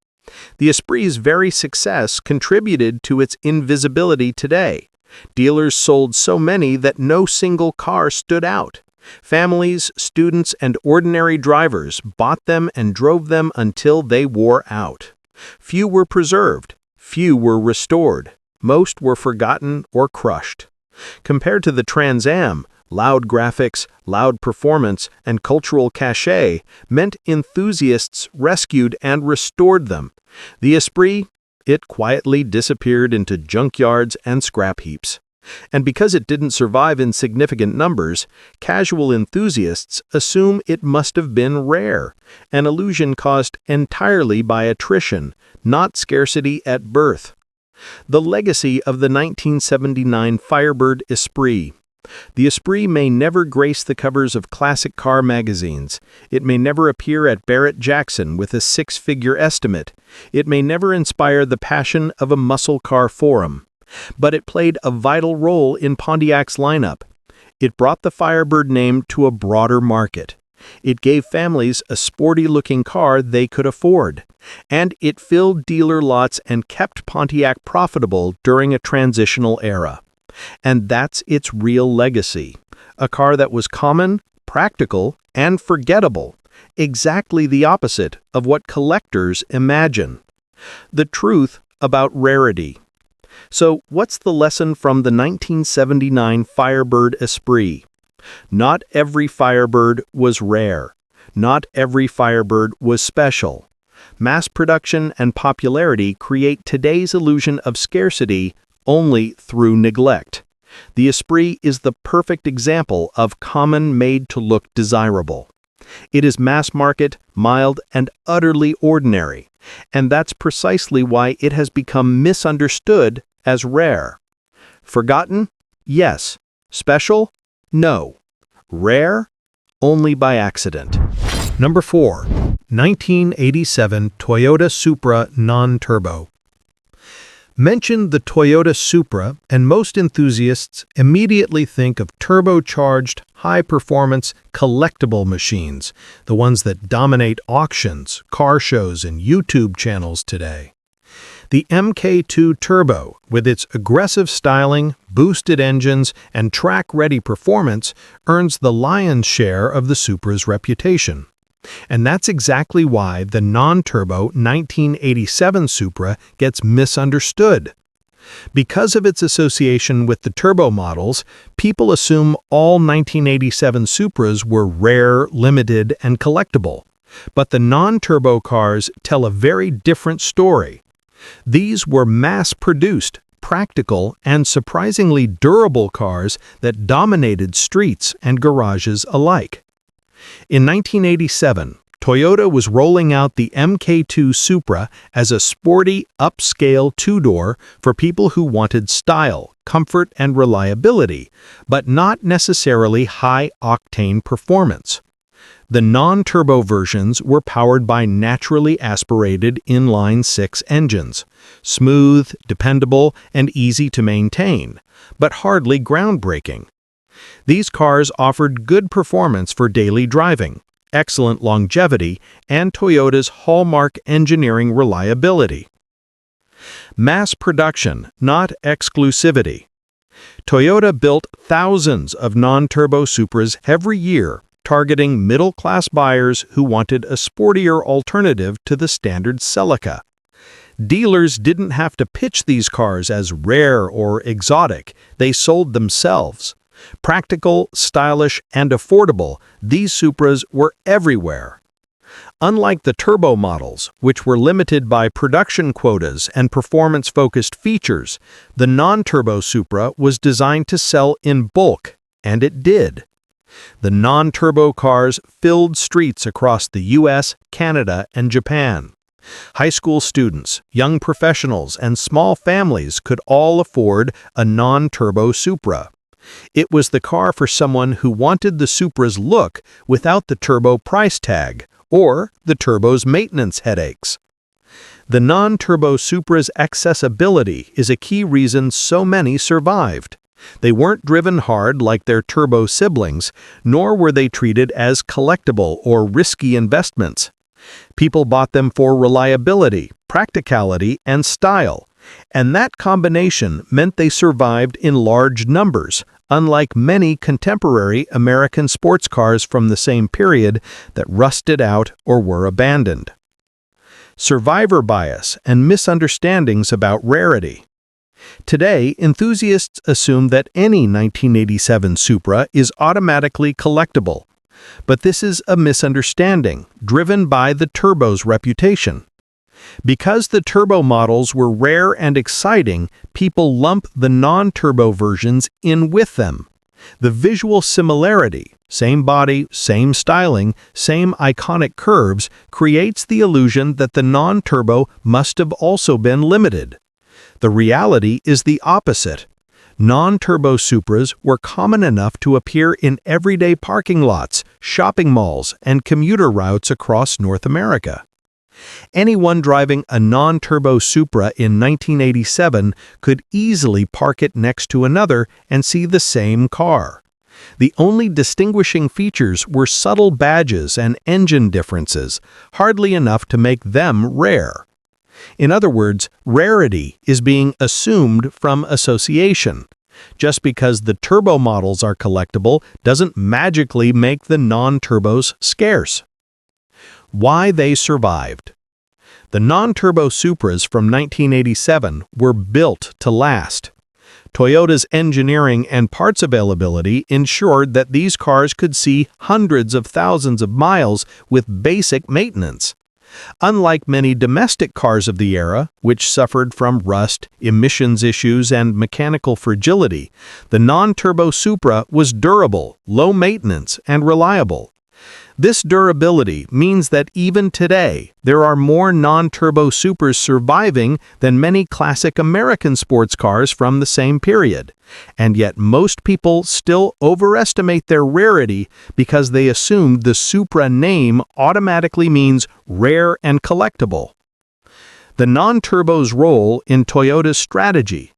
The Esprit's very success contributed to its invisibility today. Dealers sold so many that no single car stood out. Families, students, and ordinary drivers bought them and drove them until they wore out. Few were preserved. Few were restored. most were forgotten or crushed. Compared to the Trans Am, loud graphics, loud performance, and cultural cachet meant enthusiasts rescued and restored them. The Esprit, it quietly disappeared into junkyards and scrap heaps. And because it didn't survive in significant numbers, casual enthusiasts assume it must have been rare, an illusion caused entirely by attrition, not scarcity at birth. The legacy of the 1979 Firebird Esprit. The Esprit may never grace the covers of classic car magazines. It may never appear at Barrett-Jackson with a six-figure estimate. It may never inspire the passion of a muscle car forum. But it played a vital role in Pontiac's lineup. It brought the Firebird name to a broader market. It gave families a sporty-looking car they could afford. And it filled dealer lots and kept Pontiac profitable during a transitional era. And that's its real legacy. A car that was common, practical, and forgettable. Exactly the opposite of what collectors imagine. The truth about rarity. So, what's the lesson from the 1979 Firebird Esprit? Not every Firebird was rare. Not every Firebird was special. Mass production and popularity create today's illusion of scarcity only through neglect. The Esprit is the perfect example of common made to look desirable. It is mass market, mild, and utterly ordinary, and that's precisely why it has become misunderstood as rare. Forgotten? Yes. Special? No. Rare? Only by accident. Number 4. 1987 Toyota Supra Non-Turbo. Mention the Toyota Supra, and most enthusiasts immediately think of turbocharged, high-performance, collectible machines, the ones that dominate auctions, car shows, and YouTube channels today. The MK2 Turbo, with its aggressive styling, boosted engines, and track-ready performance, earns the lion's share of the Supra's reputation. And that's exactly why the non-turbo 1987 Supra gets misunderstood. Because of its association with the turbo models, people assume all 1987 Supras were rare, limited, and collectible. But the non-turbo cars tell a very different story. These were mass-produced, practical, and surprisingly durable cars that dominated streets and garages alike. In 1987, Toyota was rolling out the MK2 Supra as a sporty, upscale two-door for people who wanted style, comfort, and reliability, but not necessarily high-octane performance. The non-turbo versions were powered by naturally aspirated inline-six engines, smooth, dependable, and easy to maintain, but hardly groundbreaking. These cars offered good performance for daily driving, excellent longevity, and Toyota's hallmark engineering reliability. Mass production, not exclusivity. Toyota built thousands of non-turbo Supras every year, targeting middle-class buyers who wanted a sportier alternative to the standard Celica. Dealers didn't have to pitch these cars as rare or exotic, they sold themselves. Practical, stylish, and affordable, these Supras were everywhere. Unlike the turbo models, which were limited by production quotas and performance-focused features, the non-turbo Supra was designed to sell in bulk, and it did. The non-turbo cars filled streets across the US, Canada, and Japan. High school students, young professionals, and small families could all afford a non-turbo Supra. It was the car for someone who wanted the Supra's look without the turbo price tag or the turbo's maintenance headaches. The non-turbo Supra's accessibility is a key reason so many survived. They weren't driven hard like their turbo siblings, nor were they treated as collectible or risky investments. People bought them for reliability, practicality, and style, and that combination meant they survived in large numbers, unlike many contemporary American sports cars from the same period that rusted out or were abandoned. Survivor bias and misunderstandings about rarity. Today, enthusiasts assume that any 1987 Supra is automatically collectible. But this is a misunderstanding, driven by the turbo's reputation. Because the turbo models were rare and exciting, people lump the non-turbo versions in with them. The visual similarity, same body, same styling, same iconic curves, creates the illusion that the non-turbo must have also been limited. The reality is the opposite. Non-turbo Supras were common enough to appear in everyday parking lots, shopping malls, and commuter routes across North America. Anyone driving a non-turbo Supra in 1987 could easily park it next to another and see the same car. The only distinguishing features were subtle badges and engine differences, hardly enough to make them rare. In other words, rarity is being assumed from association. Just because the turbo models are collectible doesn't magically make the non-turbos scarce. Why they survived. The non-turbo Supras from 1987 were built to last. Toyota's engineering and parts availability ensured that these cars could see hundreds of thousands of miles with basic maintenance. Unlike many domestic cars of the era, which suffered from rust, emissions issues, and mechanical fragility, the non-turbo Supra was durable, low maintenance, and reliable. This durability means that even today, there are more non-turbo Supras surviving than many classic American sports cars from the same period. And yet most people still overestimate their rarity because they assumed the Supra name automatically means rare and collectible. The non-turbo's role in Toyota's strategy.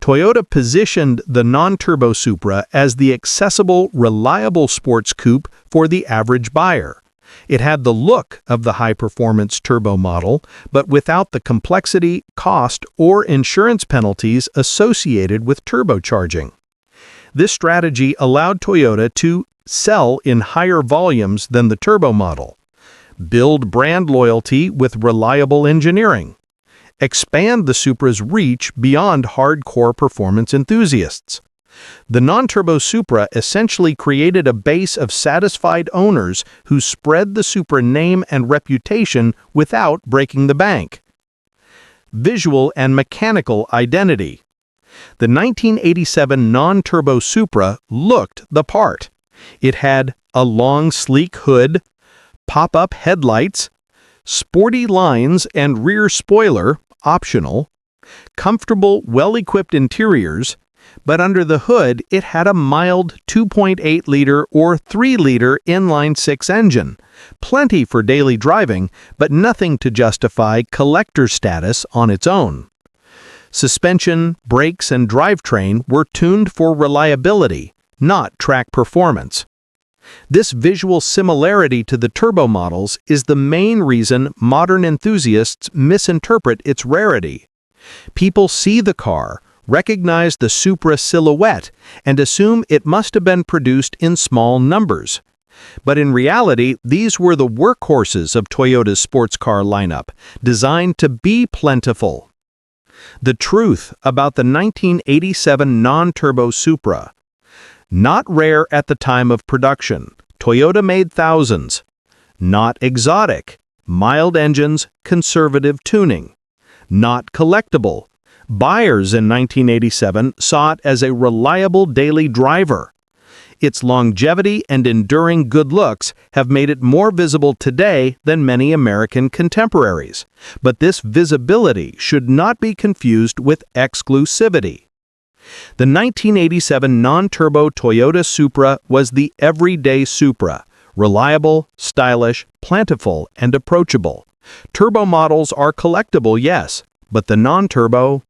Toyota positioned the non-turbo Supra as the accessible, reliable sports coupe for the average buyer. It had the look of the high-performance turbo model, but without the complexity, cost, or insurance penalties associated with turbocharging. This strategy allowed Toyota to sell in higher volumes than the turbo model, build brand loyalty with reliable engineering, expand the Supra's reach beyond hardcore performance enthusiasts. The non-turbo Supra essentially created a base of satisfied owners who spread the Supra name and reputation without breaking the bank. Visual and mechanical identity. The 1987 non-turbo Supra looked the part. It had a long, sleek hood, pop-up headlights, sporty lines and rear spoiler, optional, comfortable, well-equipped interiors, but under the hood it had a mild 2.8-liter or 3-liter inline-six engine, plenty for daily driving, but nothing to justify collector status on its own. Suspension, brakes, and drivetrain were tuned for reliability, not track performance. This visual similarity to the turbo models is the main reason modern enthusiasts misinterpret its rarity. People see the car, recognize the Supra silhouette, and assume it must have been produced in small numbers. But in reality, these were the workhorses of Toyota's sports car lineup, designed to be plentiful. The truth about the 1987 non-turbo Supra. Not rare at the time of production. Toyota made thousands. Not exotic. Mild engines, conservative tuning. Not collectible. Buyers in 1987 saw it as a reliable daily driver. Its longevity and enduring good looks have made it more visible today than many American contemporaries. But this visibility should not be confused with exclusivity. The 1987 non-turbo Toyota Supra was the everyday Supra, reliable, stylish, plentiful, and approachable. Turbo models are collectible, yes, but the non-turbo,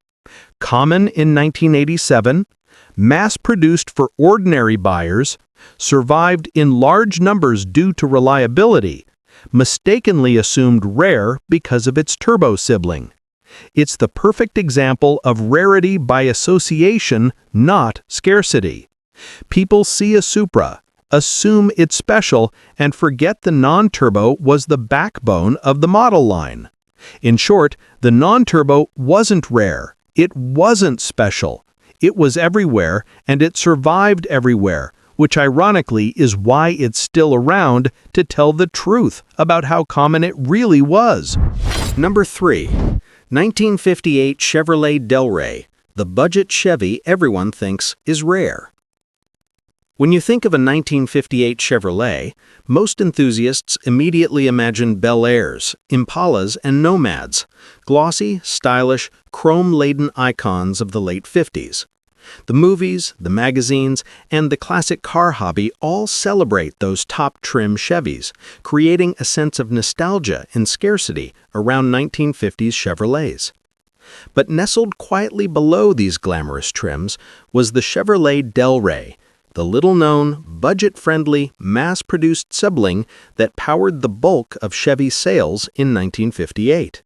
common in 1987, mass-produced for ordinary buyers, survived in large numbers due to reliability, mistakenly assumed rare because of its turbo sibling. It's the perfect example of rarity by association, not scarcity. People see a Supra, assume it's special, and forget the non-turbo was the backbone of the model line. In short, the non-turbo wasn't rare, It wasn't special. It was everywhere, and it survived everywhere, which ironically is why it's still around to tell the truth about how common it really was. Number 3. 1958 Chevrolet Del Rey, the budget Chevy everyone thinks is rare. When you think of a 1958 Chevrolet, most enthusiasts immediately imagine Bel Airs, Impalas, and Nomads, glossy, stylish, chrome-laden icons of the late 50s. The movies, the magazines, and the classic car hobby all celebrate those top-trim Chevys, creating a sense of nostalgia and scarcity around 1950s Chevrolets. But nestled quietly below these glamorous trims was the Chevrolet Del Rey, the little-known, budget-friendly, mass-produced sibling that powered the bulk of Chevy's sales in 1958.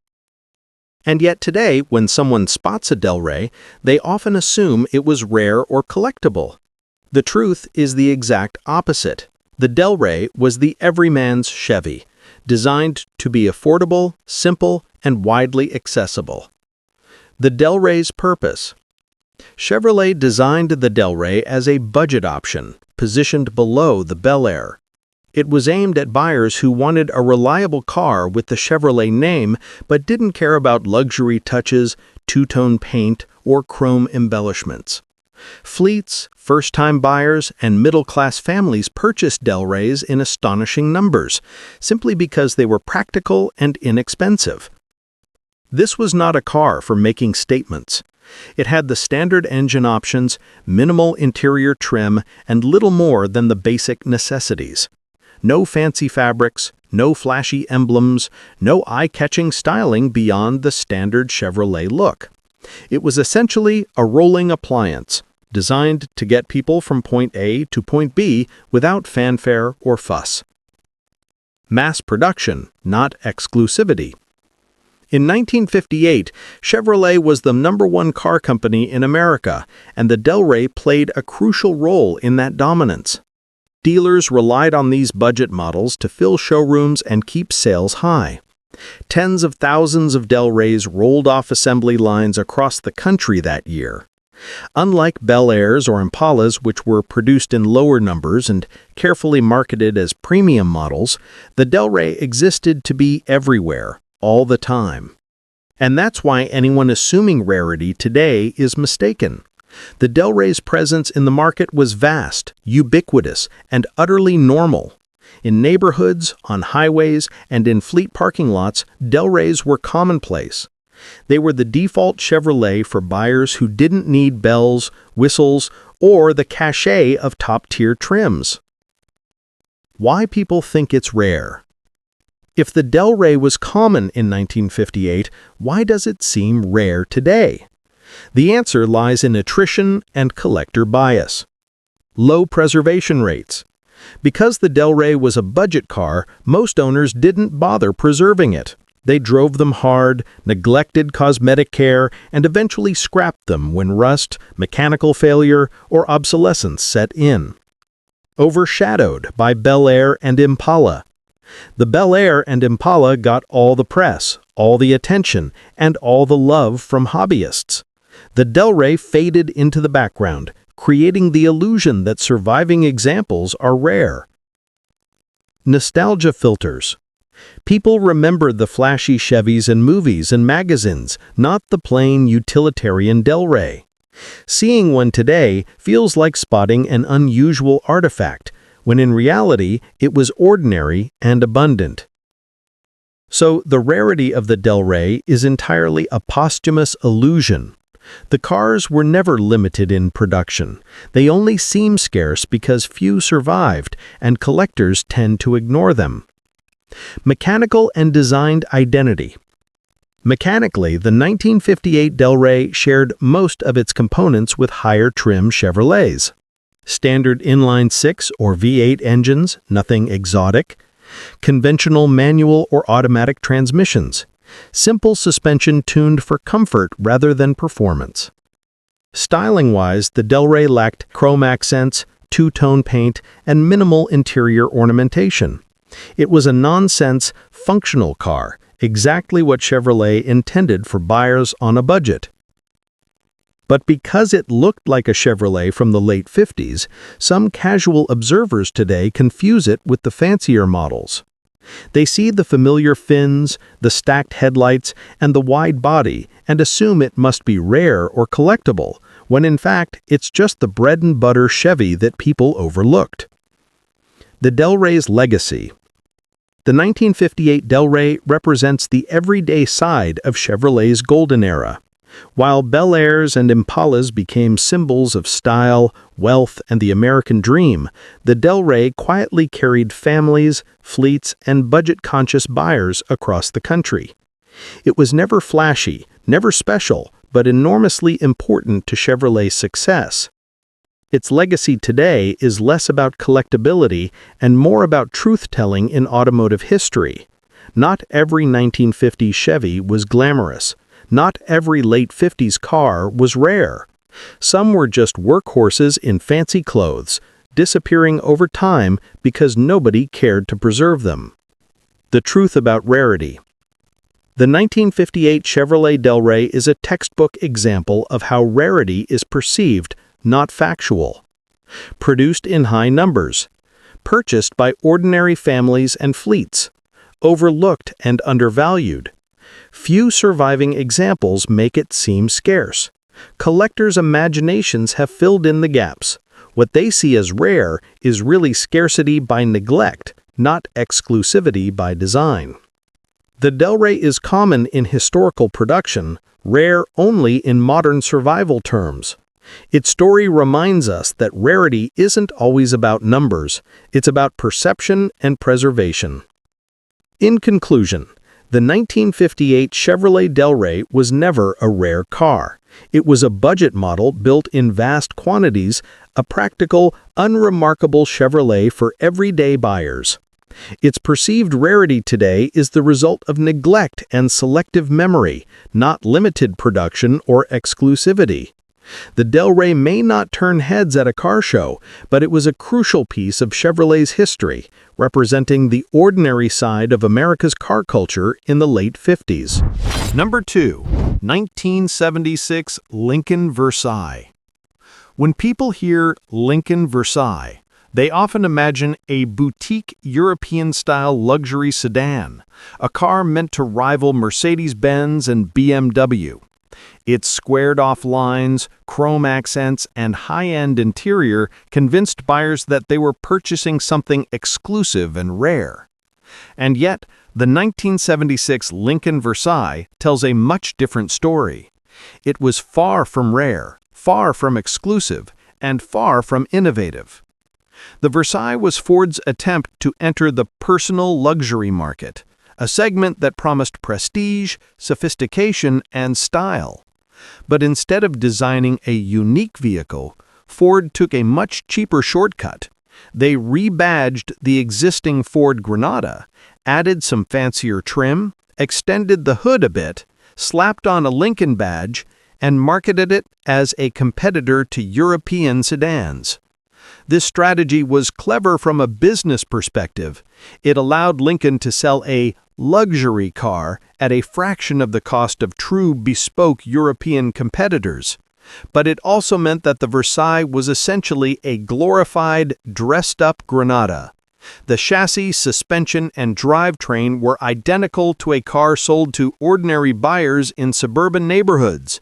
And yet today, when someone spots a Del Rey, they often assume it was rare or collectible. The truth is the exact opposite. The Del Rey was the everyman's Chevy, designed to be affordable, simple, and widely accessible. The Del Rey's purpose. Chevrolet designed the Del Rey as a budget option, positioned below the Bel Air. It was aimed at buyers who wanted a reliable car with the Chevrolet name but didn't care about luxury touches, two-tone paint, or chrome embellishments. Fleets, first-time buyers, and middle-class families purchased Del Reys in astonishing numbers, simply because they were practical and inexpensive. This was not a car for making statements. It had the standard engine options, minimal interior trim, and little more than the basic necessities. No fancy fabrics, no flashy emblems, no eye-catching styling beyond the standard Chevrolet look. It was essentially a rolling appliance, designed to get people from point A to point B without fanfare or fuss. Mass production, not exclusivity. In 1958, Chevrolet was the #1 car company in America, and the Del Rey played a crucial role in that dominance. Dealers relied on these budget models to fill showrooms and keep sales high. Tens of thousands of Del Reys rolled off assembly lines across the country that year. Unlike Bel Airs or Impalas, which were produced in lower numbers and carefully marketed as premium models, the Del Rey existed to be everywhere, all the time. And that's why anyone assuming rarity today is mistaken. The Del Rey's presence in the market was vast, ubiquitous, and utterly normal. In neighborhoods, on highways, and in fleet parking lots, Del Reys were commonplace. They were the default Chevrolet for buyers who didn't need bells, whistles, or the cachet of top-tier trims. Why people think it's rare? If the Del Rey was common in 1958, why does it seem rare today? The answer lies in attrition and collector bias. Low preservation rates. Because the Del Rey was a budget car, most owners didn't bother preserving it. They drove them hard, neglected cosmetic care, and eventually scrapped them when rust, mechanical failure, or obsolescence set in. Overshadowed by Bel Air and Impala. The Bel Air and Impala got all the press, all the attention, and all the love from hobbyists. The Del Rey faded into the background, creating the illusion that surviving examples are rare. Nostalgia filters. People remember the flashy Chevys in movies and magazines, not the plain utilitarian Del Rey. Seeing one today feels like spotting an unusual artifact, when in reality it was ordinary and abundant. So the rarity of the Del Rey is entirely a posthumous illusion. The cars were never limited in production. They only seem scarce because few survived, and collectors tend to ignore them. Mechanical and designed identity. Mechanically, the 1958 Del Rey shared most of its components with higher trim Chevrolets. Standard inline-6 or V8 engines, nothing exotic. Conventional manual or automatic transmissions. Simple suspension tuned for comfort rather than performance. Styling-wise, the Del Rey lacked chrome accents, two-tone paint, and minimal interior ornamentation. It was a nonsense, functional car, exactly what Chevrolet intended for buyers on a budget. But because it looked like a Chevrolet from the late 50s, some casual observers today confuse it with the fancier models. They see the familiar fins, the stacked headlights, and the wide body and assume it must be rare or collectible, when in fact it's just the bread-and-butter Chevy that people overlooked. The Del Rey's legacy. The 1958 Del Rey represents the everyday side of Chevrolet's golden era. While Bel Airs and Impalas became symbols of style, wealth, and the American dream, the Del Rey quietly carried families, fleets, and budget-conscious buyers across the country. It was never flashy, never special, but enormously important to Chevrolet's success. Its legacy today is less about collectability and more about truth-telling in automotive history. Not every 1950s Chevy was glamorous. Not every late 50s car was rare. Some were just workhorses in fancy clothes, disappearing over time because nobody cared to preserve them. The truth about rarity. The 1958 Chevrolet Del Rey is a textbook example of how rarity is perceived, not factual. Produced in high numbers. Purchased by ordinary families and fleets. Overlooked and undervalued. Few surviving examples make it seem scarce. Collectors' imaginations have filled in the gaps. What they see as rare is really scarcity by neglect, not exclusivity by design. The Del Rey is common in historical production, rare only in modern survival terms. Its story reminds us that rarity isn't always about numbers, it's about perception and preservation. In conclusion, the 1958 Chevrolet Del Rey was never a rare car. It was a budget model built in vast quantities, a practical, unremarkable Chevrolet for everyday buyers. Its perceived rarity today is the result of neglect and selective memory, not limited production or exclusivity. The Del Rey may not turn heads at a car show, but it was a crucial piece of Chevrolet's history, representing the ordinary side of America's car culture in the late 50s. Number 2. 1976 Lincoln Versailles. When people hear Lincoln Versailles, they often imagine a boutique European-style luxury sedan, a car meant to rival Mercedes-Benz and BMW. Its squared-off lines, chrome accents, and high-end interior convinced buyers that they were purchasing something exclusive and rare. And yet, the 1976 Lincoln Versailles tells a much different story. It was far from rare, far from exclusive, and far from innovative. The Versailles was Ford's attempt to enter the personal luxury market, a segment that promised prestige, sophistication, and style. But instead of designing a unique vehicle, Ford took a much cheaper shortcut. They rebadged the existing Ford Granada, added some fancier trim, extended the hood a bit, slapped on a Lincoln badge, and marketed it as a competitor to European sedans. This strategy was clever from a business perspective. It allowed Lincoln to sell a luxury car at a fraction of the cost of true bespoke European competitors. But it also meant that the Versailles was essentially a glorified, dressed-up Granada. The chassis, suspension, and drivetrain were identical to a car sold to ordinary buyers in suburban neighborhoods.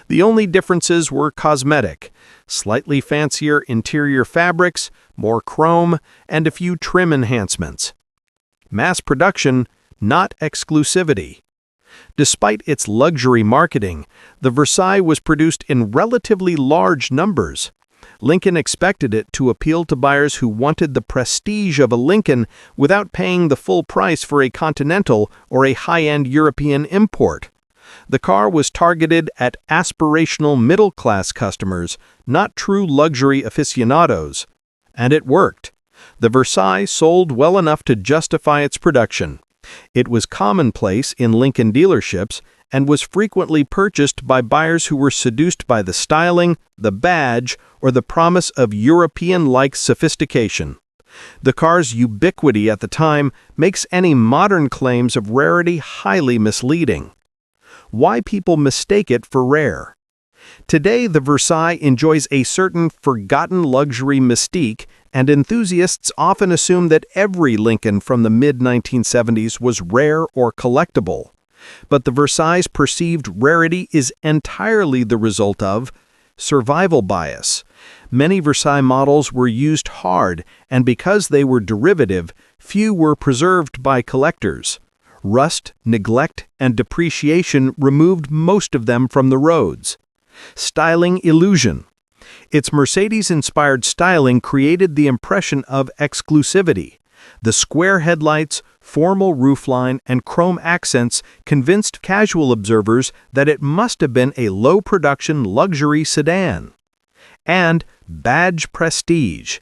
The only differences were cosmetic: slightly fancier interior fabrics, more chrome, and a few trim enhancements. Mass production, not exclusivity. Despite its luxury marketing, the Versailles was produced in relatively large numbers. Lincoln expected it to appeal to buyers who wanted the prestige of a Lincoln without paying the full price for a Continental or a high-end European import. The car was targeted at aspirational middle-class customers, not true luxury aficionados. And it worked. The Versailles sold well enough to justify its production. It was commonplace in Lincoln dealerships and was frequently purchased by buyers who were seduced by the styling, the badge, or the promise of European-like sophistication. The car's ubiquity at the time makes any modern claims of rarity highly misleading. Why people mistake it for rare? Today, the Versailles enjoys a certain forgotten luxury mystique, and enthusiasts often assume that every Lincoln from the mid-1970s was rare or collectible. But the Versailles' perceived rarity is entirely the result of survival bias. Many Versailles models were used hard, and because they were derivative, few were preserved by collectors. Rust, neglect, and depreciation removed most of them from the roads. Styling illusion. Its Mercedes-inspired styling created the impression of exclusivity. The square headlights, formal roofline, and chrome accents convinced casual observers that it must have been a low-production luxury sedan. And badge prestige.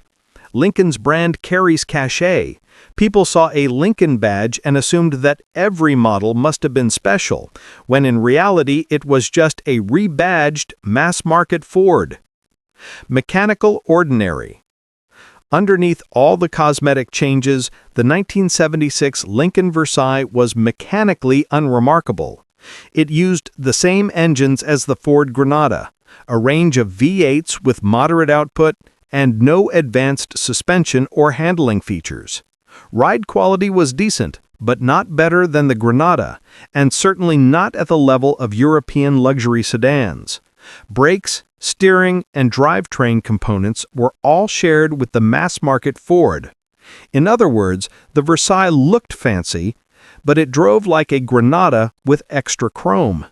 Lincoln's brand carries cachet. People saw a Lincoln badge and assumed that every model must have been special, when in reality it was just a rebadged mass-market Ford. Mechanical ordinary. Underneath all the cosmetic changes, the 1976 Lincoln Versailles was mechanically unremarkable. It used the same engines as the Ford Granada, a range of V8s with moderate output, and no advanced suspension or handling features. Ride quality was decent, but not better than the Granada, and certainly not at the level of European luxury sedans. Brakes, steering, and drivetrain components were all shared with the mass-market Ford. In other words, the Versailles looked fancy, but it drove like a Granada with extra chrome.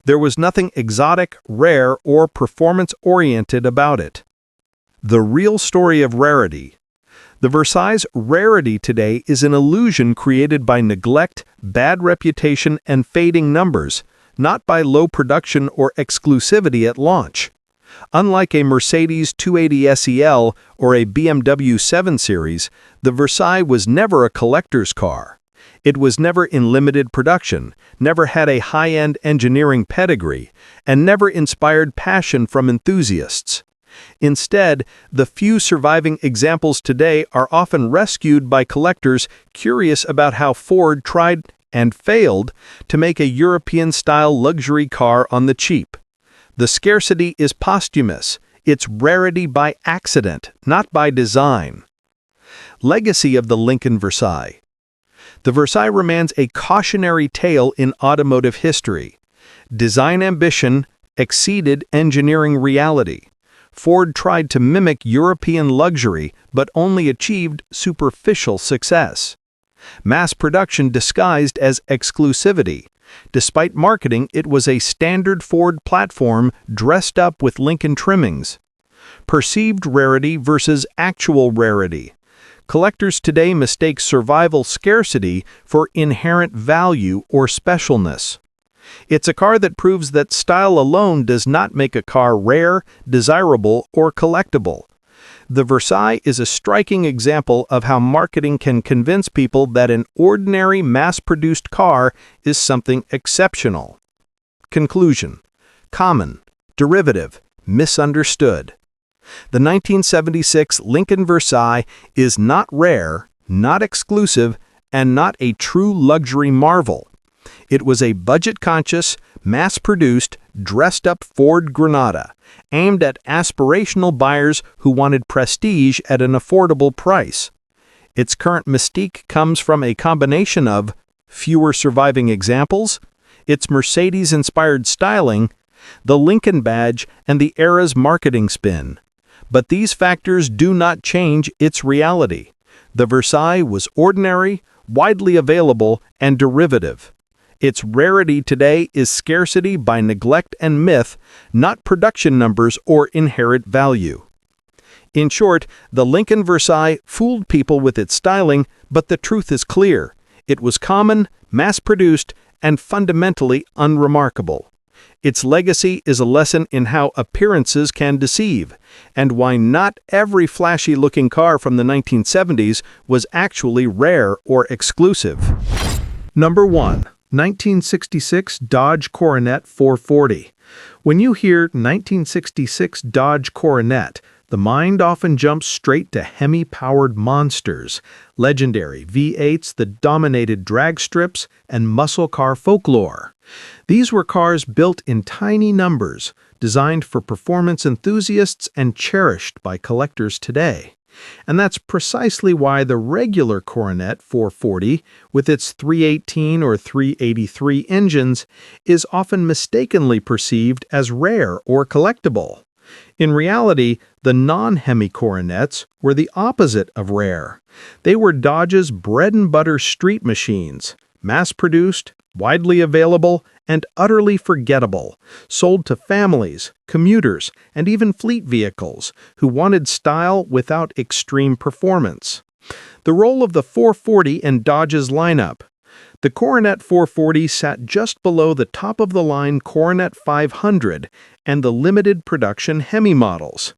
There was nothing exotic, rare, or performance-oriented about it. The real story of rarity. The Versailles' rarity today is an illusion created by neglect, bad reputation, and fading numbers, not by low production or exclusivity at launch. Unlike a Mercedes 280 SEL or a BMW 7 Series, the Versailles was never a collector's car. It was never in limited production, never had a high-end engineering pedigree, and never inspired passion from enthusiasts. Instead, the few surviving examples today are often rescued by collectors curious about how Ford tried and failed to make a European-style luxury car on the cheap. The scarcity is posthumous, its rarity by accident, not by design. Legacy of the Lincoln Versailles. The Versailles remains a cautionary tale in automotive history. Design ambition exceeded engineering reality. Ford tried to mimic European luxury but only achieved superficial success. Mass production disguised as exclusivity. Despite marketing, it was a standard Ford platform dressed up with Lincoln trimmings. Perceived rarity versus actual rarity. Collectors today mistake survival scarcity for inherent value or specialness. It's a car that proves that style alone does not make a car rare, desirable, or collectible. The Versailles is a striking example of how marketing can convince people that an ordinary mass-produced car is something exceptional. Conclusion. Common, derivative, misunderstood. The 1976 Lincoln Versailles is not rare, not exclusive, and not a true luxury marvel. It was a budget-conscious, mass-produced, dressed-up Ford Granada, aimed at aspirational buyers who wanted prestige at an affordable price. Its current mystique comes from a combination of fewer surviving examples, its Mercedes-inspired styling, the Lincoln badge, and the era's marketing spin. But these factors do not change its reality. The Versailles was ordinary, widely available, and derivative. Its rarity today is scarcity by neglect and myth, not production numbers or inherent value. In short, the Lincoln Versailles fooled people with its styling, but the truth is clear. It was common, mass-produced, and fundamentally unremarkable. Its legacy is a lesson in how appearances can deceive, and why not every flashy-looking car from the 1970s was actually rare or exclusive. Number 1. 1966 Dodge Coronet 440. When you hear 1966 Dodge Coronet, the mind often jumps straight to Hemi-powered monsters, legendary V8s that dominated drag strips, and muscle car folklore. These were cars built in tiny numbers, designed for performance enthusiasts and cherished by collectors today. And that's precisely why the regular Coronet 440, with its 318 or 383 engines, is often mistakenly perceived as rare or collectible. In reality, the non-Hemi Coronets were the opposite of rare. They were Dodge's bread-and-butter street machines, mass-produced, widely available, and utterly forgettable, sold to families, commuters, and even fleet vehicles who wanted style without extreme performance. The role of the 440 in Dodge's lineup. The Coronet 440 sat just below the top-of-the-line Coronet 500 and the limited production Hemi models.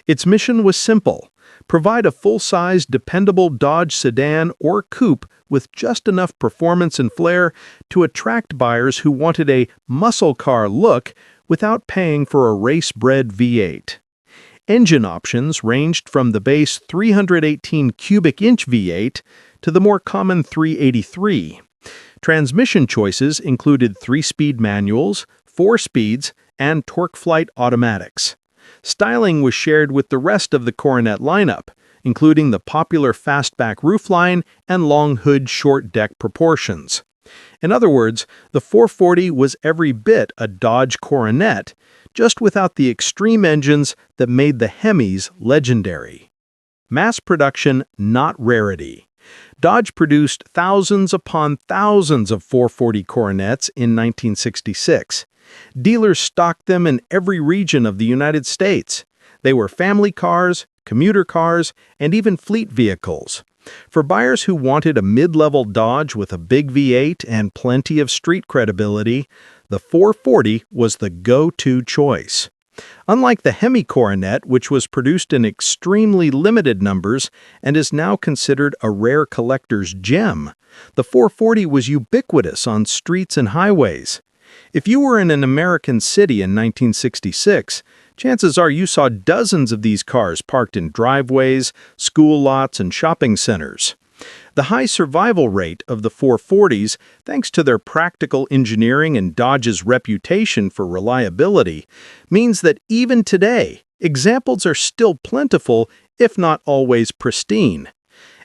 Its mission was simple: provide a full-size, dependable Dodge sedan or coupe with just enough performance and flair to attract buyers who wanted a muscle car look without paying for a race-bred V8. Engine options ranged from the base 318 cubic inch V8 to the more common 383. Transmission choices included 3-speed manuals, 4 speeds, and TorqueFlite automatics. Styling was shared with the rest of the Coronet lineup, including the popular fastback roofline and long hood short deck proportions. In other words, the 440 was every bit a Dodge Coronet, just without the extreme engines that made the Hemis legendary. Mass production, not rarity. Dodge produced thousands upon thousands of 440 Coronets in 1966. Dealers stocked them in every region of the United States. They were family cars, commuter cars, and even fleet vehicles. For buyers who wanted a mid-level Dodge with a big V8 and plenty of street credibility, the 440 was the go-to choice. Unlike the Hemi Coronet, which was produced in extremely limited numbers and is now considered a rare collector's gem, the 440 was ubiquitous on streets and highways. If you were in an American city in 1966, chances are you saw dozens of these cars parked in driveways, school lots, and shopping centers. The high survival rate of the 440s, thanks to their practical engineering and Dodge's reputation for reliability, means that even today, examples are still plentiful, if not always pristine.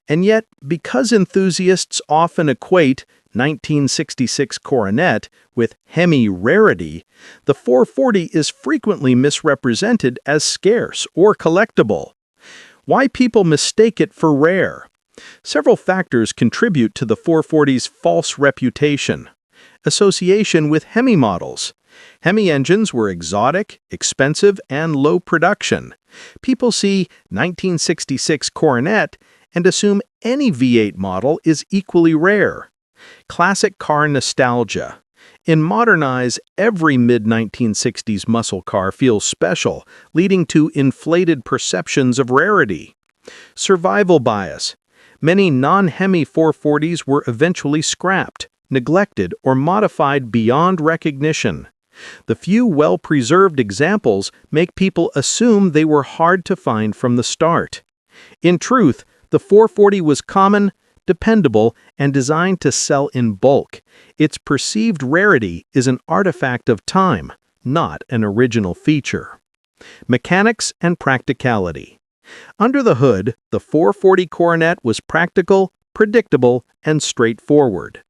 And yet, because enthusiasts often equate 1966 Coronet with Hemi rarity, the 440 is frequently misrepresented as scarce or collectible. Why people mistake it for rare? Several factors contribute to the 440's false reputation. Association with Hemi models. Hemi engines were exotic, expensive, and low production. People see 1966 Coronet and assume any V8 model is equally rare. Classic car nostalgia. In modern eyes, every mid-1960s muscle car feels special, leading to inflated perceptions of rarity. Survival bias. Many non-Hemi 440s were eventually scrapped, neglected, or modified beyond recognition. The few well-preserved examples make people assume they were hard to find from the start. In truth, the 440 was common, dependable, and designed to sell in bulk. Its perceived rarity is an artifact of time, not an original feature. Mechanics and practicality. Under the hood, the 440 Coronet was practical, predictable, and straightforward.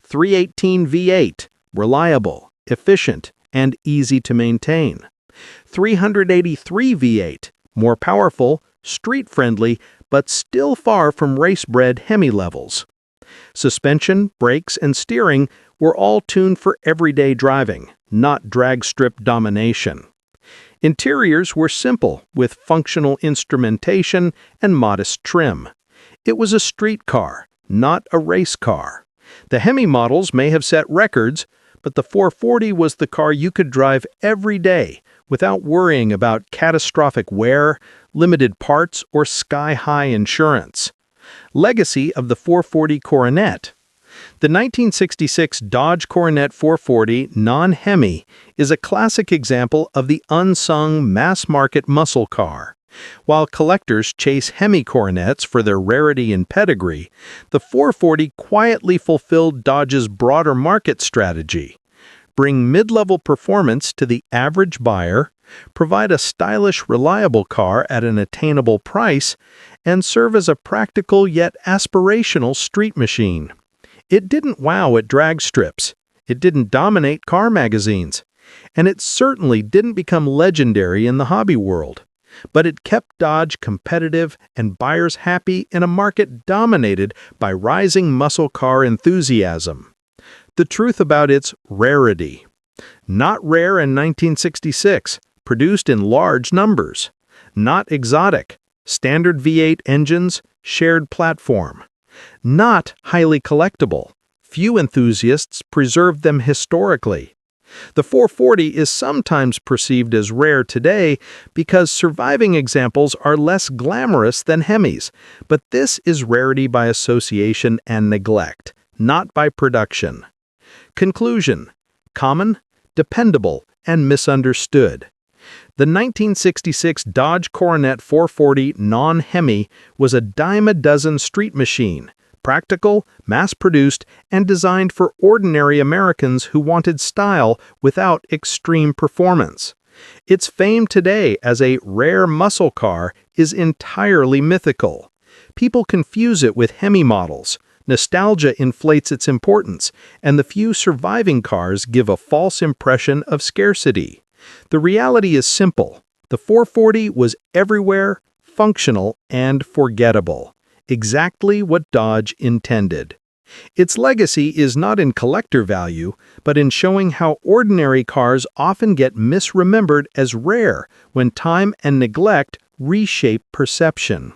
318 V8, reliable, efficient, and easy to maintain. 383 V8, more powerful, street-friendly, but still far from race-bred Hemi levels. Suspension, brakes, and steering were all tuned for everyday driving, not drag strip domination. Interiors were simple, with functional instrumentation and modest trim. It was a street car, not a race car. The Hemi models may have set records, but the 440 was the car you could drive every day without worrying about catastrophic wear, limited parts, or sky-high insurance. Legacy of the 440 Coronet. The 1966 Dodge Coronet 440 non-Hemi is a classic example of the unsung mass-market muscle car. While collectors chase Hemi Coronets for their rarity and pedigree, the 440 quietly fulfilled Dodge's broader market strategy. Bring mid-level performance to the average buyer provide a stylish, reliable car at an attainable price, and serve as a practical yet aspirational street machine. It didn't wow at drag strips. It didn't dominate car magazines. And it certainly didn't become legendary in the hobby world. But it kept Dodge competitive and buyers happy in a market dominated by rising muscle car enthusiasm. The truth about its rarity. Not rare in 1966, produced in large numbers. Not exotic, standard V8 engines, shared platform. Not highly collectible. Few enthusiasts preserved them historically. The 440 is sometimes perceived as rare today because surviving examples are less glamorous than Hemis, but this is rarity by association and neglect, not by production. Conclusion: common, dependable, and misunderstood. The 1966 Dodge Coronet 440 non-Hemi was a dime-a-dozen street machine, practical, mass-produced, and designed for ordinary Americans who wanted style without extreme performance. Its fame today as a rare muscle car is entirely mythical. People confuse it with Hemi models. Nostalgia inflates its importance, and the few surviving cars give a false impression of scarcity. The reality is simple. The 440 was everywhere, functional, and forgettable. Exactly what Dodge intended. Its legacy is not in collector value, but in showing how ordinary cars often get misremembered as rare when time and neglect reshape perception.